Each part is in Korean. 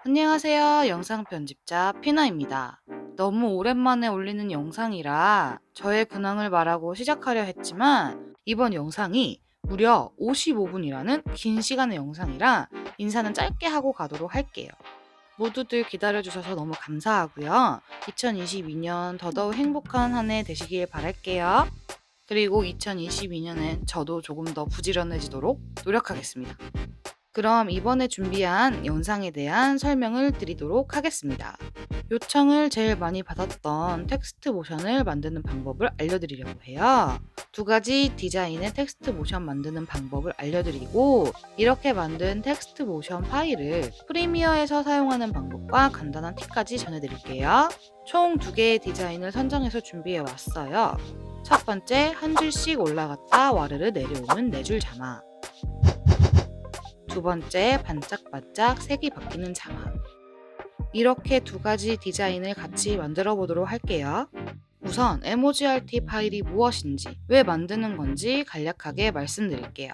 안녕하세요. 영상 편집자 피나입니다. 너무 오랜만에 올리는 영상이라 저의 근황을 말하고 시작하려 했지만 이번 영상이 무려 55분이라는 긴 시간의 영상이라 인사는 짧게 하고 가도록 할게요. 모두들 기다려주셔서 너무 감사하고요. 2022년 더더욱 행복한 한 해 되시길 바랄게요. 그리고 2022년엔 저도 조금 더 부지런해지도록 노력하겠습니다. 그럼 이번에 준비한 영상에 대한 설명을 드리도록 하겠습니다. 요청을 제일 많이 받았던 텍스트 모션을 만드는 방법을 알려드리려고 해요. 두 가지 디자인의 텍스트 모션 만드는 방법을 알려드리고, 이렇게 만든 텍스트 모션 파일을 프리미어에서 사용하는 방법과 간단한 팁까지 전해드릴게요. 총 두 개의 디자인을 선정해서 준비해 왔어요. 첫 번째, 한 줄씩 올라갔다 와르르 내려오는 네 줄 자막. 두 번째, 반짝반짝 색이 바뀌는 자막. 이렇게 두 가지 디자인을 같이 만들어 보도록 할게요. 우선 emojirt 파일이 무엇인지, 왜 만드는 건지 간략하게 말씀드릴게요.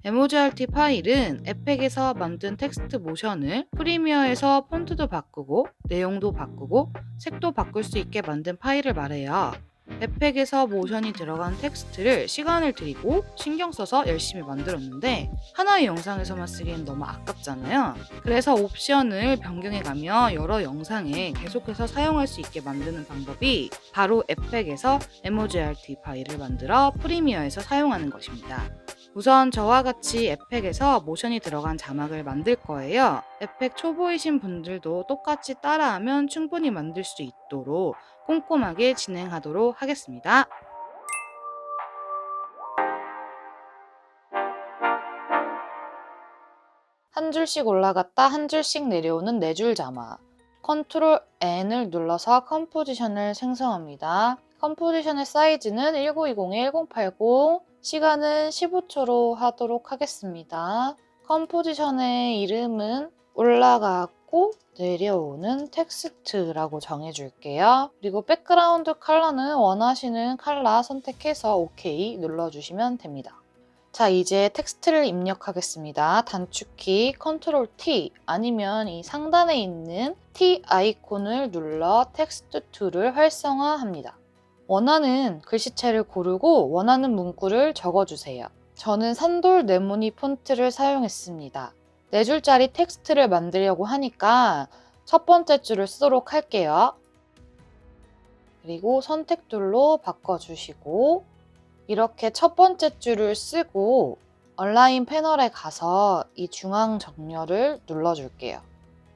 emojirt 파일은 에펙에서 만든 텍스트 모션을 프리미어에서 폰트도 바꾸고 내용도 바꾸고 색도 바꿀 수 있게 만든 파일을 말해요. 에펙에서 모션이 들어간 텍스트를 시간을 들이고 신경 써서 열심히 만들었는데 하나의 영상에서만 쓰기엔 너무 아깝잖아요. 그래서 옵션을 변경해가며 여러 영상에 계속해서 사용할 수 있게 만드는 방법이 바로 에펙에서 emojirt 파일을 만들어 프리미어에서 사용하는 것입니다. 우선 저와 같이 에펙에서 모션이 들어간 자막을 만들 거예요. 에펙 초보이신 분들도 똑같이 따라하면 충분히 만들 수 있도록 꼼꼼하게 진행하도록 하겠습니다. 한 줄씩 올라갔다 한 줄씩 내려오는 네 줄 자막. 컨트롤 N을 눌러서 컴포지션을 생성합니다. 컴포지션의 사이즈는 1920-1080, 시간은 15초로 하도록 하겠습니다. 컴포지션의 이름은 올라가고 내려오는 텍스트라고 정해줄게요. 그리고 백그라운드 컬러는 원하시는 컬러 선택해서 OK 눌러주시면 됩니다. 자, 이제 텍스트를 입력하겠습니다. 단축키 컨트롤 T 아니면 이 상단에 있는 T 아이콘을 눌러 텍스트 툴을 활성화합니다. 원하는 글씨체를 고르고 원하는 문구를 적어주세요. 저는 산돌 네모니 폰트를 사용했습니다. 4줄짜리 텍스트를 만들려고 하니까 첫 번째 줄을 쓰도록 할게요. 그리고 선택 툴로 바꿔주시고 이렇게 첫 번째 줄을 쓰고 얼라인 패널에 가서 이 중앙 정렬을 눌러줄게요.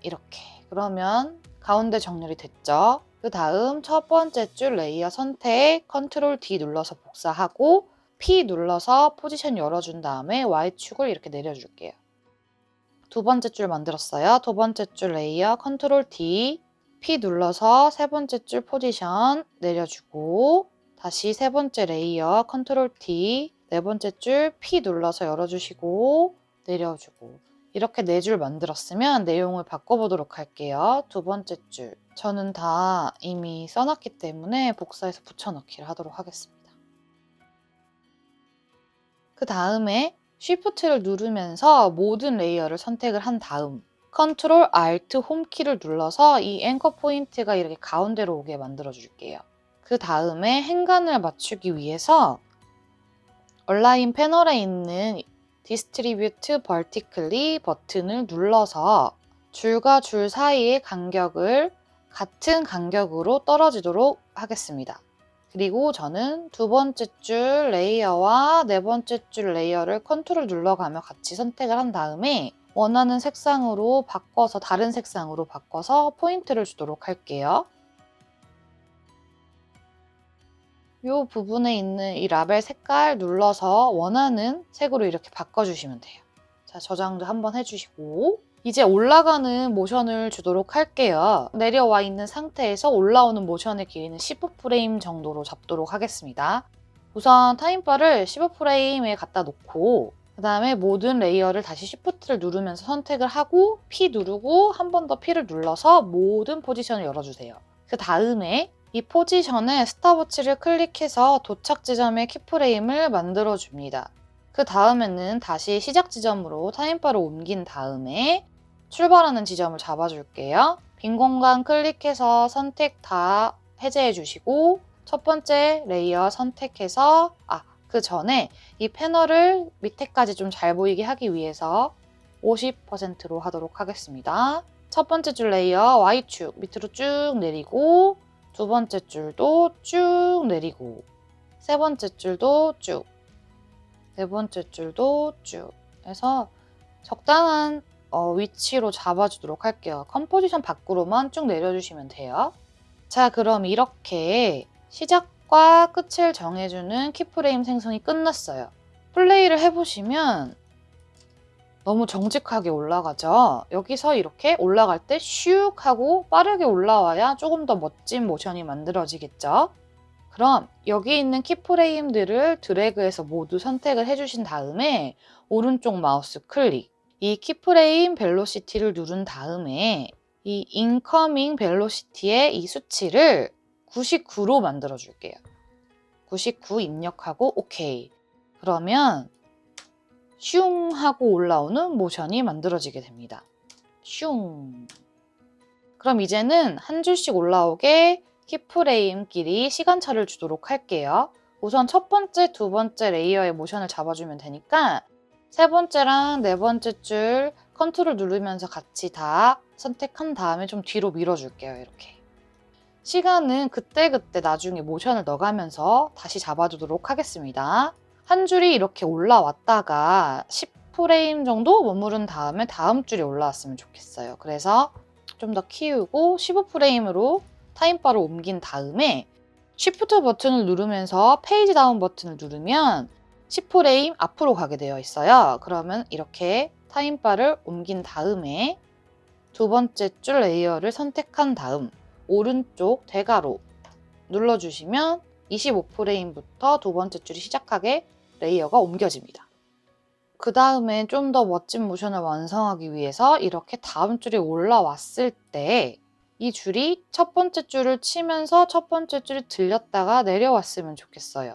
이렇게. 그러면 가운데 정렬이 됐죠? 그 다음 첫 번째 줄 레이어 선택, 컨트롤 D 눌러서 복사하고 P 눌러서 포지션 열어준 다음에 Y축을 이렇게 내려줄게요. 두 번째 줄 만들었어요. 두 번째 줄 레이어 컨트롤 D, P 눌러서 세 번째 줄 포지션 내려주고 다시 세 번째 레이어 컨트롤 T, 네 번째 줄 P 눌러서 열어주시고 내려주고 이렇게 네 줄 만들었으면 내용을 바꿔보도록 할게요. 두 번째 줄 저는 다 이미 써놨기 때문에 복사해서 붙여넣기를 하도록 하겠습니다. 그 다음에 Shift를 누르면서 모든 레이어를 선택을 한 다음 Ctrl Alt 홈키를 눌러서 이 앵커 포인트가 이렇게 가운데로 오게 만들어 줄게요. 그 다음에 행간을 맞추기 위해서 얼라인 패널에 있는 Distribute Vertically 버튼을 눌러서 줄과 줄 사이의 간격을 같은 간격으로 떨어지도록 하겠습니다. 그리고 저는 두 번째 줄 레이어와 네 번째 줄 레이어를 컨트롤 눌러가며 같이 선택을 한 다음에 원하는 색상으로 바꿔서 다른 색상으로 바꿔서 포인트를 주도록 할게요. 이 부분에 있는 이 라벨 색깔 눌러서 원하는 색으로 이렇게 바꿔주시면 돼요. 자, 저장도 한번 해주시고 이제 올라가는 모션을 주도록 할게요. 내려와 있는 상태에서 올라오는 모션의 길이는 15프레임 정도로 잡도록 하겠습니다. 우선 타임바를 15프레임에 갖다 놓고 그 다음에 모든 레이어를 다시 Shift를 누르면서 선택을 하고 P 누르고 한 번 더 P를 눌러서 모든 포지션을 열어주세요. 그 다음에 이 포지션에 스탑워치를 클릭해서 도착 지점의 키프레임을 만들어줍니다. 그 다음에는 다시 시작 지점으로 타임바를 옮긴 다음에 출발하는 지점을 잡아줄게요. 빈 공간 클릭해서 선택 다 해제해 주시고 첫 번째 레이어 선택해서 그 전에 이 패널을 밑에까지 좀 잘 보이게 하기 위해서 50%로 하도록 하겠습니다. 첫 번째 줄 레이어 Y축 밑으로 쭉 내리고 두 번째 줄도 쭉 내리고 세 번째 줄도 쭉 네 번째 줄도 쭉 해서 적당한 위치로 잡아주도록 할게요. 컴포지션 밖으로만 쭉 내려주시면 돼요. 자, 그럼 이렇게 시작과 끝을 정해주는 키프레임 생성이 끝났어요. 플레이를 해보시면 너무 정직하게 올라가죠. 여기서 이렇게 올라갈 때 슉 하고 빠르게 올라와야 조금 더 멋진 모션이 만들어지겠죠. 그럼 여기 있는 키프레임들을 드래그해서 모두 선택을 해주신 다음에 오른쪽 마우스 클릭, 이 키프레임 벨로시티를 누른 다음에 이 인커밍 벨로시티의 이 수치를 99로 만들어 줄게요. 99 입력하고 오케이. 그러면 슝 하고 올라오는 모션이 만들어지게 됩니다. 슝. 그럼 이제는 한 줄씩 올라오게 키프레임끼리 시간차를 주도록 할게요. 우선 첫 번째, 두 번째 레이어의 모션을 잡아주면 되니까 세 번째랑 네 번째 줄 컨트롤 누르면서 같이 다 선택한 다음에 좀 뒤로 밀어줄게요. 이렇게. 시간은 그때그때 나중에 모션을 넣어가면서 다시 잡아두도록 하겠습니다. 한 줄이 이렇게 올라왔다가 10프레임 정도 머무른 다음에 다음 줄이 올라왔으면 좋겠어요. 그래서 좀 더 키우고 15프레임으로 타임바를 옮긴 다음에 Shift 버튼을 누르면서 페이지 다운 버튼을 누르면 10프레임 앞으로 가게 되어 있어요. 그러면 이렇게 타임바를 옮긴 다음에 두 번째 줄 레이어를 선택한 다음 오른쪽 대괄호 눌러주시면 25프레임부터 두 번째 줄이 시작하게 레이어가 옮겨집니다. 그 다음에 좀 더 멋진 모션을 완성하기 위해서 이렇게 다음 줄이 올라왔을 때 이 줄이 첫 번째 줄을 치면서 첫 번째 줄이 들렸다가 내려왔으면 좋겠어요.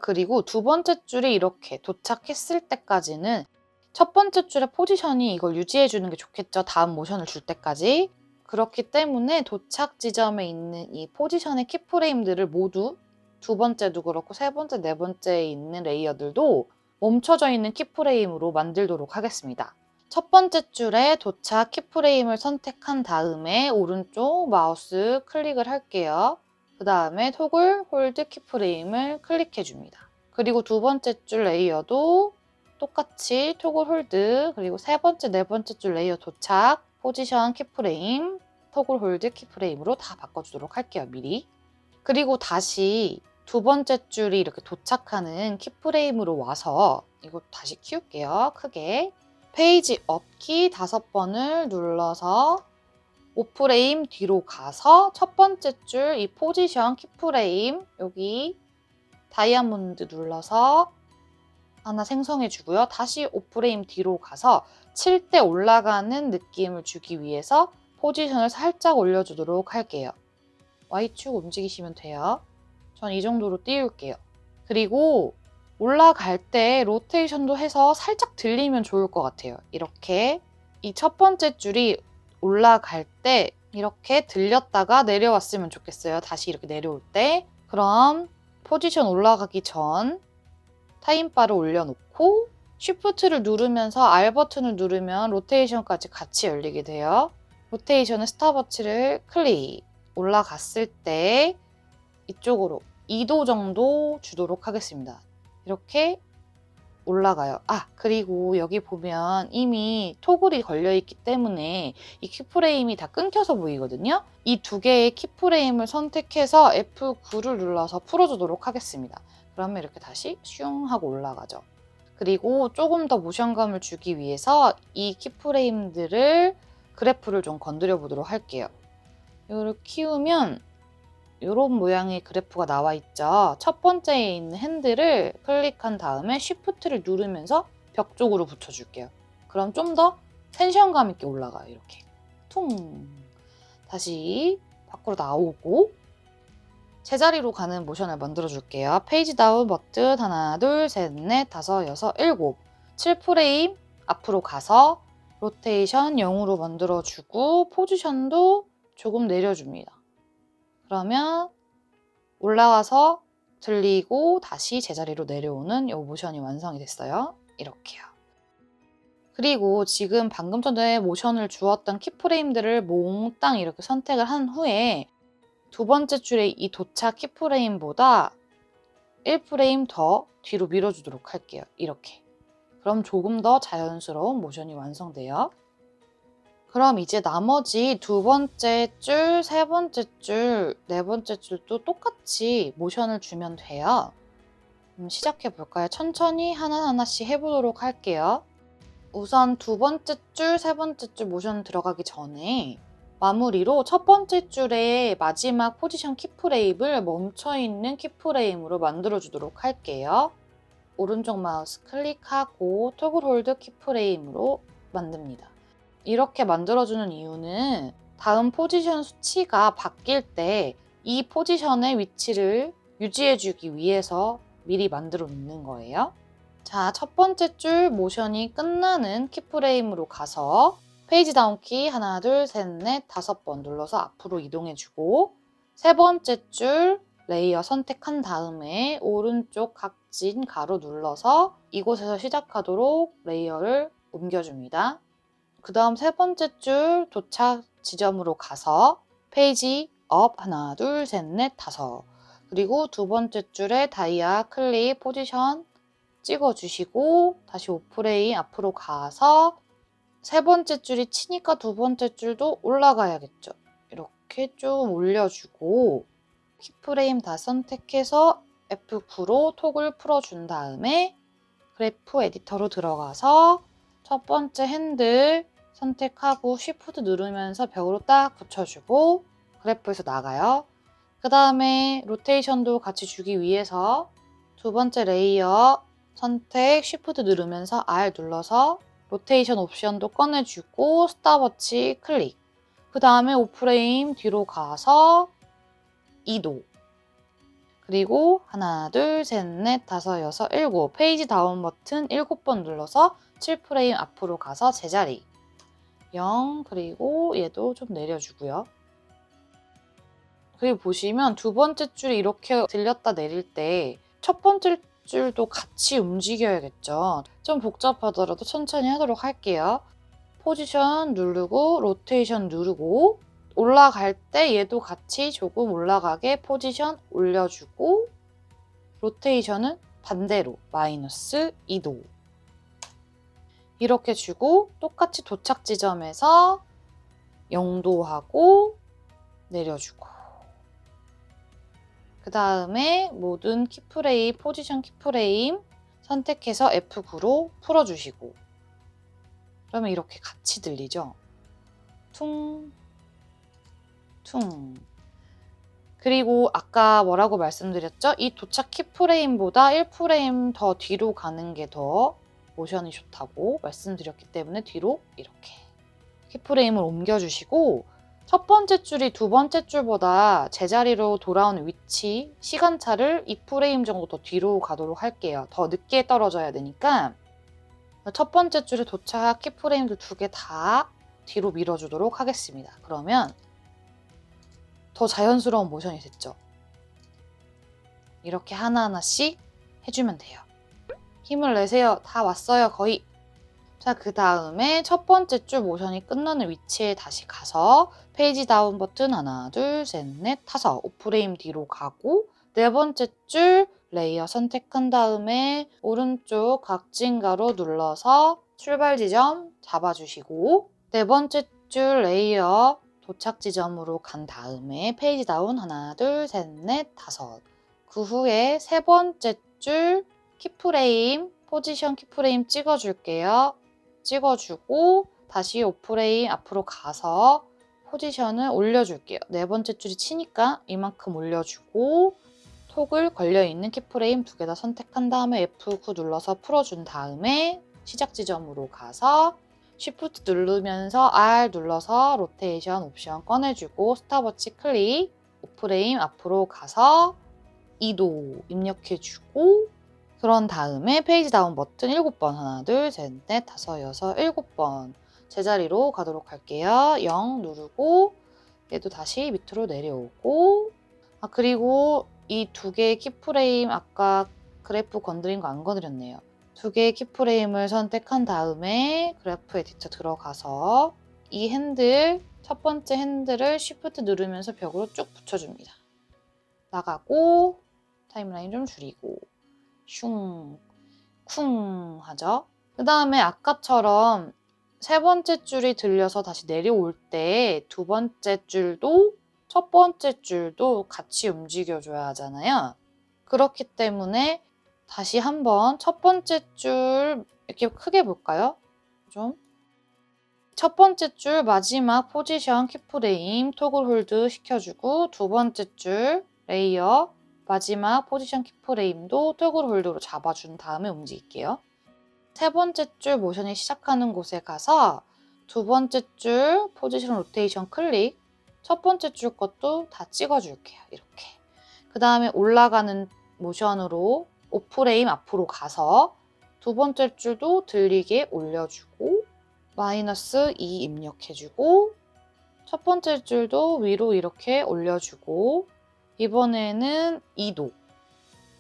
그리고 두 번째 줄이 이렇게 도착했을 때까지는 첫 번째 줄의 포지션이 이걸 유지해주는 게 좋겠죠. 다음 모션을 줄 때까지. 그렇기 때문에 도착 지점에 있는 이 포지션의 키프레임들을 모두 두 번째도 그렇고 세 번째, 네 번째에 있는 레이어들도 멈춰져 있는 키프레임으로 만들도록 하겠습니다. 첫 번째 줄에 도착 키프레임을 선택한 다음에 오른쪽 마우스 클릭을 할게요. 그 다음에 토글 홀드 키프레임을 클릭해 줍니다. 그리고 두 번째 줄 레이어도 똑같이 토글 홀드, 그리고 세 번째, 네 번째 줄 레이어 도착, 포지션 키프레임, 토글 홀드 키프레임으로 다 바꿔주도록 할게요, 미리. 그리고 다시 두 번째 줄이 이렇게 도착하는 키프레임으로 와서 이거 다시 키울게요, 크게. 페이지 업키 5번을 눌러서 5프레임 뒤로 가서 첫 번째 줄 이 포지션 키프레임 여기 다이아몬드 눌러서 하나 생성해 주고요. 다시 5프레임 뒤로 가서 칠 때 올라가는 느낌을 주기 위해서 포지션을 살짝 올려주도록 할게요. Y축 움직이시면 돼요. 전 이 정도로 띄울게요. 그리고 올라갈 때 로테이션도 해서 살짝 들리면 좋을 것 같아요. 이렇게 이 첫 번째 줄이 올라갈 때 이렇게 들렸다가 내려왔으면 좋겠어요. 다시 이렇게 내려올 때. 그럼 포지션 올라가기 전 타임바를 올려놓고 Shift를 누르면서 R 버튼을 누르면 로테이션까지 같이 열리게 돼요. 로테이션은 스탑워치를 클릭. 올라갔을 때 이쪽으로 2도 정도 주도록 하겠습니다. 이렇게 올라가요. 그리고 여기 보면 이미 토글이 걸려있기 때문에 이 키프레임이 다 끊겨서 보이거든요. 이 두 개의 키프레임을 선택해서 F9를 눌러서 풀어주도록 하겠습니다. 그러면 이렇게 다시 슝 하고 올라가죠. 그리고 조금 더 모션감을 주기 위해서 이 키프레임들을 그래프를 좀 건드려 보도록 할게요. 이거를 키우면 이런 모양의 그래프가 나와 있죠. 첫 번째에 있는 핸들을 클릭한 다음에 Shift를 누르면서 벽 쪽으로 붙여줄게요. 그럼 좀 더 텐션감 있게 올라가요. 이렇게 퉁 다시 밖으로 나오고 제자리로 가는 모션을 만들어 줄게요. 페이지 다운 버튼 하나, 둘, 셋, 넷, 다섯, 여섯, 일곱 7프레임 앞으로 가서 로테이션 0으로 만들어주고 포지션도 조금 내려줍니다. 그러면 올라와서 들리고 다시 제자리로 내려오는 이 모션이 완성이 됐어요. 이렇게요. 그리고 지금 방금 전에 모션을 주었던 키프레임들을 몽땅 이렇게 선택을 한 후에 두 번째 줄의 이 도착 키프레임보다 1프레임 더 뒤로 밀어주도록 할게요. 이렇게. 그럼 조금 더 자연스러운 모션이 완성돼요. 그럼 이제 나머지 두 번째 줄, 세 번째 줄, 네 번째 줄도 똑같이 모션을 주면 돼요. 시작해 볼까요? 천천히 하나하나씩 해보도록 할게요. 우선 두 번째 줄, 세 번째 줄 모션 들어가기 전에 마무리로 첫 번째 줄의 마지막 포지션 키프레임을 멈춰있는 키프레임으로 만들어주도록 할게요. 오른쪽 마우스 클릭하고 토글 홀드 키프레임으로 만듭니다. 이렇게 만들어주는 이유는 다음 포지션 수치가 바뀔 때 이 포지션의 위치를 유지해주기 위해서 미리 만들어 놓는 거예요. 자, 첫 번째 줄 모션이 끝나는 키프레임으로 가서 페이지 다운 키 하나, 둘, 셋, 넷, 5번 눌러서 앞으로 이동해주고 세 번째 줄 레이어 선택한 다음에 오른쪽 각진 가로 눌러서 이곳에서 시작하도록 레이어를 옮겨줍니다. 그 다음 세 번째 줄 도착 지점으로 가서 페이지 업 하나, 둘, 셋, 넷, 5 그리고 두 번째 줄에 다이아 클릭 포지션 찍어주시고 다시 5프레임 앞으로 가서 세 번째 줄이 치니까 두 번째 줄도 올라가야겠죠. 이렇게 좀 올려주고 키프레임 다 선택해서 F9로 톡을 풀어준 다음에 그래프 에디터로 들어가서 첫 번째 핸들 선택하고 쉬프트 누르면서 벽으로 딱 붙여주고 그래프에서 나가요. 그 다음에 로테이션도 같이 주기 위해서 두 번째 레이어 선택 쉬프트 누르면서 R 눌러서 로테이션 옵션도 꺼내주고 스탑워치 클릭. 그 다음에 5프레임 뒤로 가서 2도. 그리고 하나, 둘, 셋, 넷, 5, 6, 7 페이지 다운 버튼 7번 눌러서 7프레임 앞으로 가서 제자리 0 그리고 얘도 좀 내려주고요. 그리고 보시면 두 번째 줄이 이렇게 들렸다 내릴 때 첫 번째 줄도 같이 움직여야겠죠. 좀 복잡하더라도 천천히 하도록 할게요. 포지션 누르고 로테이션 누르고 올라갈 때 얘도 같이 조금 올라가게 포지션 올려주고 로테이션은 반대로 마이너스 2도 이렇게 주고 똑같이 도착 지점에서 0도 하고 내려주고 그 다음에 모든 키프레임, 포지션 키프레임 선택해서 F9로 풀어주시고 그러면 이렇게 같이 들리죠? 퉁, 퉁. 그리고 아까 뭐라고 말씀드렸죠? 이 도착 키프레임보다 1프레임 더 뒤로 가는 게 더 모션이 좋다고 말씀드렸기 때문에 뒤로 이렇게 키프레임을 옮겨주시고 첫 번째 줄이 두 번째 줄보다 제자리로 돌아오는 위치, 시간차를 2프레임 정도 더 뒤로 가도록 할게요. 더 늦게 떨어져야 되니까 첫 번째 줄에 도착 키프레임들 두 개 다 뒤로 밀어주도록 하겠습니다. 그러면 더 자연스러운 모션이 됐죠. 이렇게 하나하나씩 해주면 돼요. 힘을 내세요. 다 왔어요. 거의. 자, 그 다음에 첫 번째 줄 모션이 끝나는 위치에 다시 가서 페이지 다운 버튼 하나, 둘, 셋, 넷, 5 5프레임 뒤로 가고 네 번째 줄 레이어 선택한 다음에 오른쪽 각진가로 눌러서 출발 지점 잡아주시고 네 번째 줄 레이어 도착 지점으로 간 다음에 페이지 다운 하나, 둘, 셋, 넷, 5 그 후에 세 번째 줄 키프레임, 포지션 키프레임 찍어줄게요. 찍어주고 다시 5프레임 앞으로 가서 포지션을 올려줄게요. 네 번째 줄이 치니까 이만큼 올려주고 톡을 걸려있는 키프레임 두 개 다 선택한 다음에 F9 눌러서 풀어준 다음에 시작 지점으로 가서 Shift 누르면서 R 눌러서 로테이션 옵션 꺼내주고 스탑워치 클릭 5프레임 앞으로 가서 2도 입력해주고 그런 다음에 페이지 다운 버튼 7번 하나, 둘, 셋, 넷, 5, 6, 7번 제자리로 가도록 할게요. 0 누르고 얘도 다시 밑으로 내려오고 그리고 이 두 개의 키프레임 아까 그래프 건드린 거 안 건드렸네요. 두 개의 키프레임을 선택한 다음에 그래프 에디터 들어가서 이 핸들, 첫 번째 핸들을 Shift 누르면서 벽으로 쭉 붙여줍니다. 나가고 타임라인 좀 줄이고 슝, 쿵 하죠. 그 다음에 아까처럼 세 번째 줄이 들려서 다시 내려올 때 두 번째 줄도 첫 번째 줄도 같이 움직여줘야 하잖아요. 그렇기 때문에 다시 한번 첫 번째 줄 이렇게 크게 볼까요? 좀. 첫 번째 줄 마지막 포지션 키프레임 토글 홀드 시켜주고 두 번째 줄 레이어 마지막 포지션 키프레임도 토글 홀드로 잡아준 다음에 움직일게요. 세 번째 줄 모션이 시작하는 곳에 가서 두 번째 줄 포지션 로테이션 클릭 첫 번째 줄 것도 다 찍어줄게요. 이렇게. 그 다음에 올라가는 모션으로 5프레임 앞으로 가서 두 번째 줄도 들리게 올려주고 마이너스 2 입력해주고 첫 번째 줄도 위로 이렇게 올려주고 이번에는 2도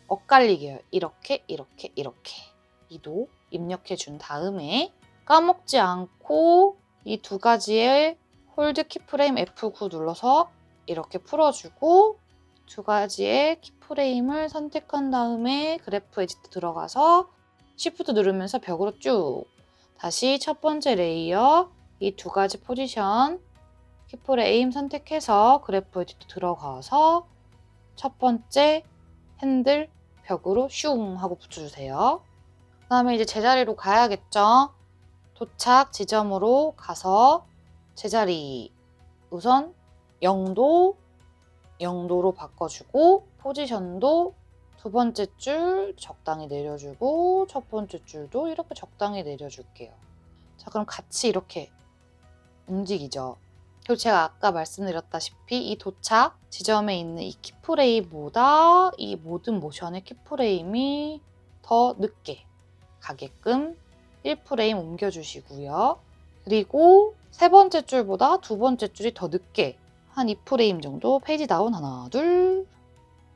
엇갈리게요. 이렇게 2도 입력해준 다음에 까먹지 않고 이 두 가지의 홀드 키프레임 F9 눌러서 이렇게 풀어주고 두 가지의 키프레임을 선택한 다음에 그래프 에디터 들어가서 Shift 누르면서 벽으로 쭉 다시 첫 번째 레이어 이 두 가지 포지션 키프레임 선택해서 그래프 에디터 들어가서 첫 번째 핸들 벽으로 슝 하고 붙여주세요. 그 다음에 이제 제자리로 가야겠죠. 도착 지점으로 가서 제자리 우선 0도로 바꿔주고 포지션도 두 번째 줄 적당히 내려주고 첫 번째 줄도 이렇게 적당히 내려줄게요. 자, 그럼 같이 이렇게 움직이죠. 그리고 제가 아까 말씀드렸다시피 이 도착 지점에 있는 이 키프레임보다 이 모든 모션의 키프레임이 더 늦게 가게끔 1프레임 옮겨주시고요. 그리고 세 번째 줄보다 두 번째 줄이 더 늦게 한 2프레임 정도 페이지 다운 하나 둘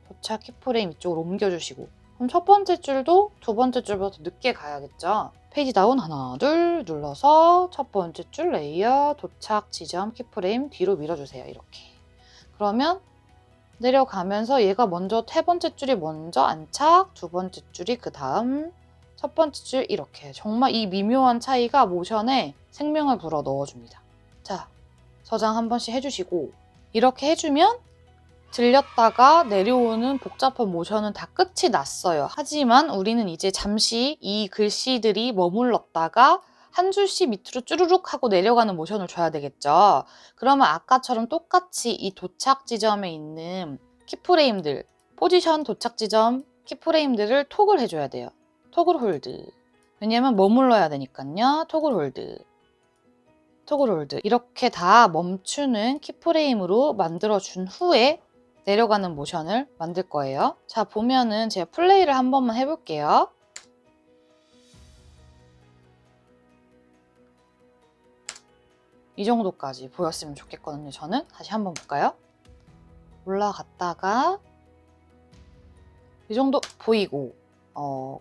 도착 키프레임 이쪽으로 옮겨주시고 그럼 첫 번째 줄도 두 번째 줄보다 더 늦게 가야겠죠. 페이지 다운 하나 둘 눌러서 첫 번째 줄 레이어 도착 지점 키프레임 뒤로 밀어주세요. 이렇게. 그러면 내려가면서 얘가 먼저 세 번째 줄이 먼저 안착 두 번째 줄이 그 다음 첫 번째 줄 이렇게 정말 이 미묘한 차이가 모션에 생명을 불어 넣어줍니다. 자, 저장 한 번씩 해주시고 이렇게 해주면 들렸다가 내려오는 복잡한 모션은 다 끝이 났어요. 하지만 우리는 이제 잠시 이 글씨들이 머물렀다가 한 줄씩 밑으로 쭈루룩 하고 내려가는 모션을 줘야 되겠죠. 그러면 아까처럼 똑같이 이 도착 지점에 있는 키프레임들, 포지션 도착 지점 키프레임들을 톡을 해줘야 돼요. 토글 홀드. 왜냐면 머물러야 되니까요. 토글 홀드. 토글 홀드. 이렇게 다 멈추는 키프레임으로 만들어준 후에 내려가는 모션을 만들 거예요. 자, 보면은 제가 플레이를 한 번만 해볼게요. 이 정도까지 보였으면 좋겠거든요. 저는 다시 한번 볼까요? 올라갔다가 이 정도 보이고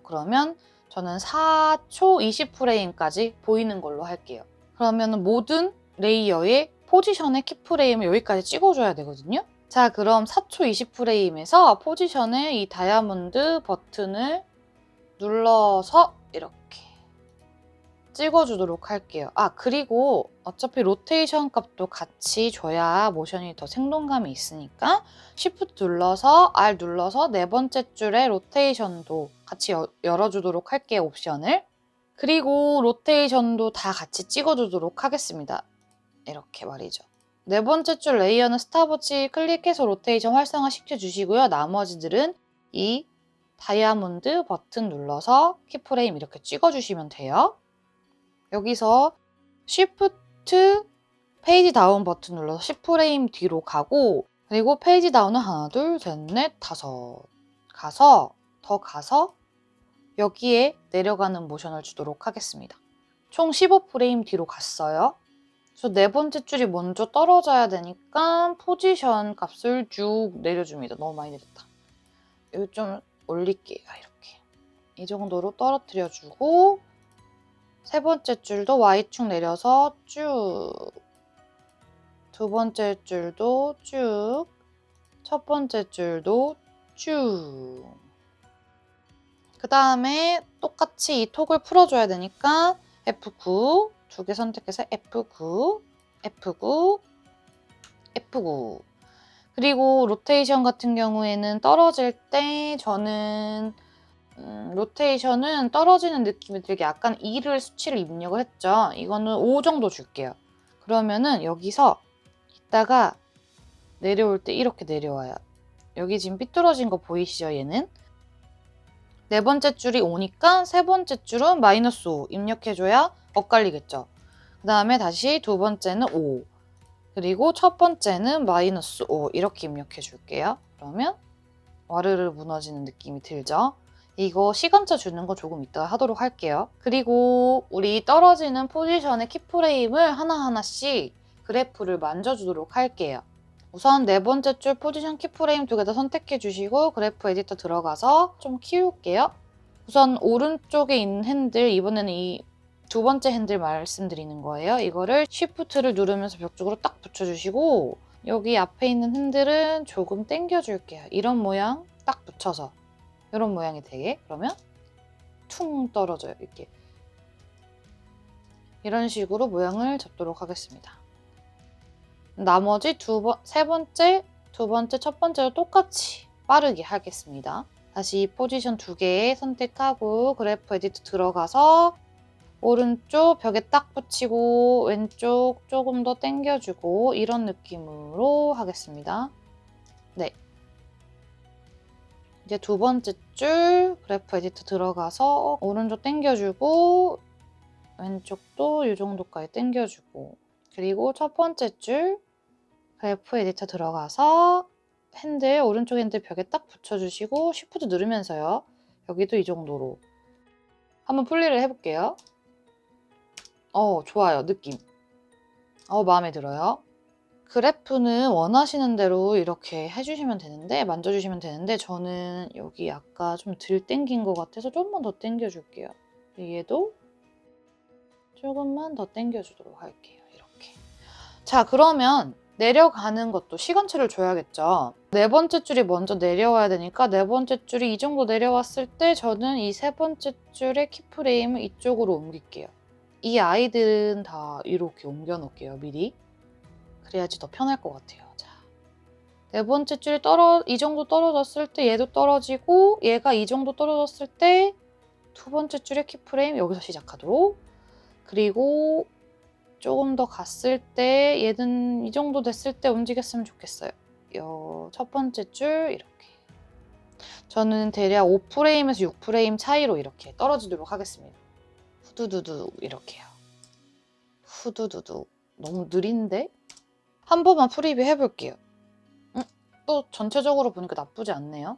그러면 저는 4초 20프레임까지 보이는 걸로 할게요. 그러면 모든 레이어의 포지션의 키프레임을 여기까지 찍어줘야 되거든요. 자, 그럼 4초 20프레임에서 포지션에 이 다이아몬드 버튼을 눌러서 이렇게 찍어주도록 할게요. 그리고 어차피 로테이션 값도 같이 줘야 모션이 더 생동감이 있으니까 Shift 눌러서 R 눌러서 네 번째 줄에 로테이션도 같이 열어주도록 할게요. 옵션을. 그리고 로테이션도 다 같이 찍어주도록 하겠습니다. 이렇게 말이죠. 네 번째 줄 레이어는 스탑워치 클릭해서 로테이션 활성화 시켜주시고요. 나머지들은 이 다이아몬드 버튼 눌러서 키프레임 이렇게 찍어주시면 돼요. 여기서 Shift 페이지 다운 버튼 눌러서 10프레임 뒤로 가고 그리고 페이지 다운은 하나, 둘, 셋, 넷, 다섯 가서 여기에 내려가는 모션을 주도록 하겠습니다. 총 15프레임 뒤로 갔어요. 그래서 네 번째 줄이 먼저 떨어져야 되니까 포지션 값을 쭉 내려줍니다. 너무 많이 내렸다. 여기 좀 올릴게요. 이렇게. 이 정도로 떨어뜨려주고 세 번째 줄도 Y축 내려서 쭉, 두 번째 줄도 쭉, 첫 번째 줄도 쭉. 그 다음에 똑같이 이 톡을 풀어줘야 되니까 F9 두 개 선택해서 F9, F9, F9. 그리고 로테이션 같은 경우에는 떨어질 때 저는 로테이션은 떨어지는 느낌이 들게 약간 2를 수치를 입력을 했죠. 이거는 5 정도 줄게요. 그러면은 여기서 있다가 내려올 때 이렇게 내려와요. 여기 지금 삐뚤어진 거 보이시죠? 얘는 네 번째 줄이 5니까 세 번째 줄은 마이너스 5 입력해줘야 엇갈리겠죠. 그 다음에 다시 두 번째는 5 그리고 첫 번째는 마이너스 5 이렇게 입력해 줄게요. 그러면 와르르 무너지는 느낌이 들죠? 이거 시간차 주는 거 조금 이따 하도록 할게요. 그리고 우리 떨어지는 포지션의 키프레임을 하나하나씩 그래프를 만져주도록 할게요. 우선 네 번째 줄 포지션 키프레임 두 개 다 선택해 주시고 그래프 에디터 들어가서 좀 키울게요. 우선 오른쪽에 있는 핸들, 이번에는 이 두 번째 핸들 말씀드리는 거예요. 이거를 쉬프트를 누르면서 벽 쪽으로 딱 붙여주시고 여기 앞에 있는 핸들은 조금 당겨줄게요. 이런 모양 딱 붙여서 이런 모양이 되게. 그러면 퉁 떨어져요. 이렇게. 이런 식으로 모양을 잡도록 하겠습니다. 나머지 세 번째, 두 번째, 첫 번째로 똑같이 빠르게 하겠습니다. 다시 포지션 두 개 선택하고 그래프 에디트 들어가서 오른쪽 벽에 딱 붙이고 왼쪽 조금 더 당겨주고 이런 느낌으로 하겠습니다. 네. 이제 두 번째 줄 그래프 에디트 들어가서 오른쪽 당겨주고 왼쪽도 이 정도까지 당겨주고 그리고 첫 번째 줄 그래프 에디터 들어가서 핸들, 오른쪽 핸들 벽에 딱 붙여주시고 쉬프트 누르면서요. 여기도 이 정도로 한번 분리를 해볼게요. 좋아요. 느낌. 마음에 들어요. 그래프는 원하시는 대로 이렇게 해주시면 되는데, 만져주시면 되는데 저는 여기 아까 좀 덜 당긴 것 같아서 조금만 더 당겨줄게요. 얘도 조금만 더 당겨주도록 할게요. 이렇게. 자, 그러면 내려가는 것도 시간차를 줘야겠죠. 네 번째 줄이 먼저 내려와야 되니까 네 번째 줄이 이 정도 내려왔을 때 저는 이 세 번째 줄의 키프레임을 이쪽으로 옮길게요. 이 아이들은 다 이렇게 옮겨 놓을게요. 미리. 그래야지 더 편할 것 같아요. 자, 네 번째 줄이 이 정도 떨어졌을 때 얘도 떨어지고 얘가 이 정도 떨어졌을 때 두 번째 줄의 키프레임 여기서 시작하도록. 그리고 조금 더 갔을 때 얘는 이 정도 됐을 때 움직였으면 좋겠어요. 첫 번째 줄 이렇게. 저는 대략 5프레임에서 6프레임 차이로 이렇게 떨어지도록 하겠습니다. 후두두두 이렇게요. 후두두두. 너무 느린데? 한 번만 프리뷰 해볼게요. 또 전체적으로 보니까 나쁘지 않네요.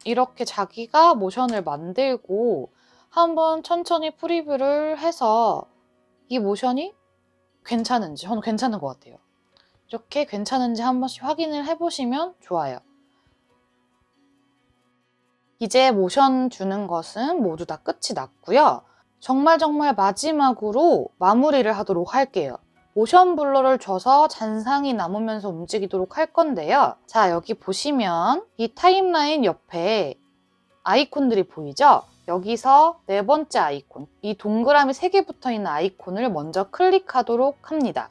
이렇게 자기가 모션을 만들고 한번 천천히 프리뷰를 해서 이 모션이 괜찮은지, 저는 괜찮은 것 같아요. 이렇게 괜찮은지 한 번씩 확인을 해보시면 좋아요. 이제 모션 주는 것은 모두 다 끝이 났고요. 정말 마지막으로 마무리를 하도록 할게요. 모션 블러를 줘서 잔상이 남으면서 움직이도록 할 건데요. 자, 여기 보시면 이 타임라인 옆에 아이콘들이 보이죠? 여기서 네 번째 아이콘, 이 동그라미 3개 붙어있는 아이콘을 먼저 클릭하도록 합니다.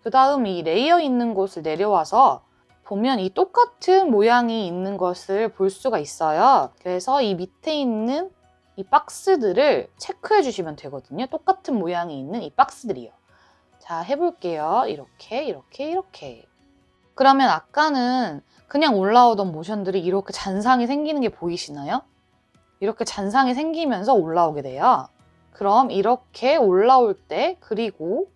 그 다음 이 레이어 있는 곳을 내려와서 보면 이 똑같은 모양이 있는 것을 볼 수가 있어요. 그래서 이 밑에 있는 이 박스들을 체크해 주시면 되거든요. 똑같은 모양이 있는 이 박스들이요. 자, 해볼게요. 이렇게. 그러면 아까는 그냥 올라오던 모션들이 이렇게 잔상이 생기는 게 보이시나요? 이렇게 잔상이 생기면서 올라오게 돼요. 그럼 이렇게 올라올 때 그리고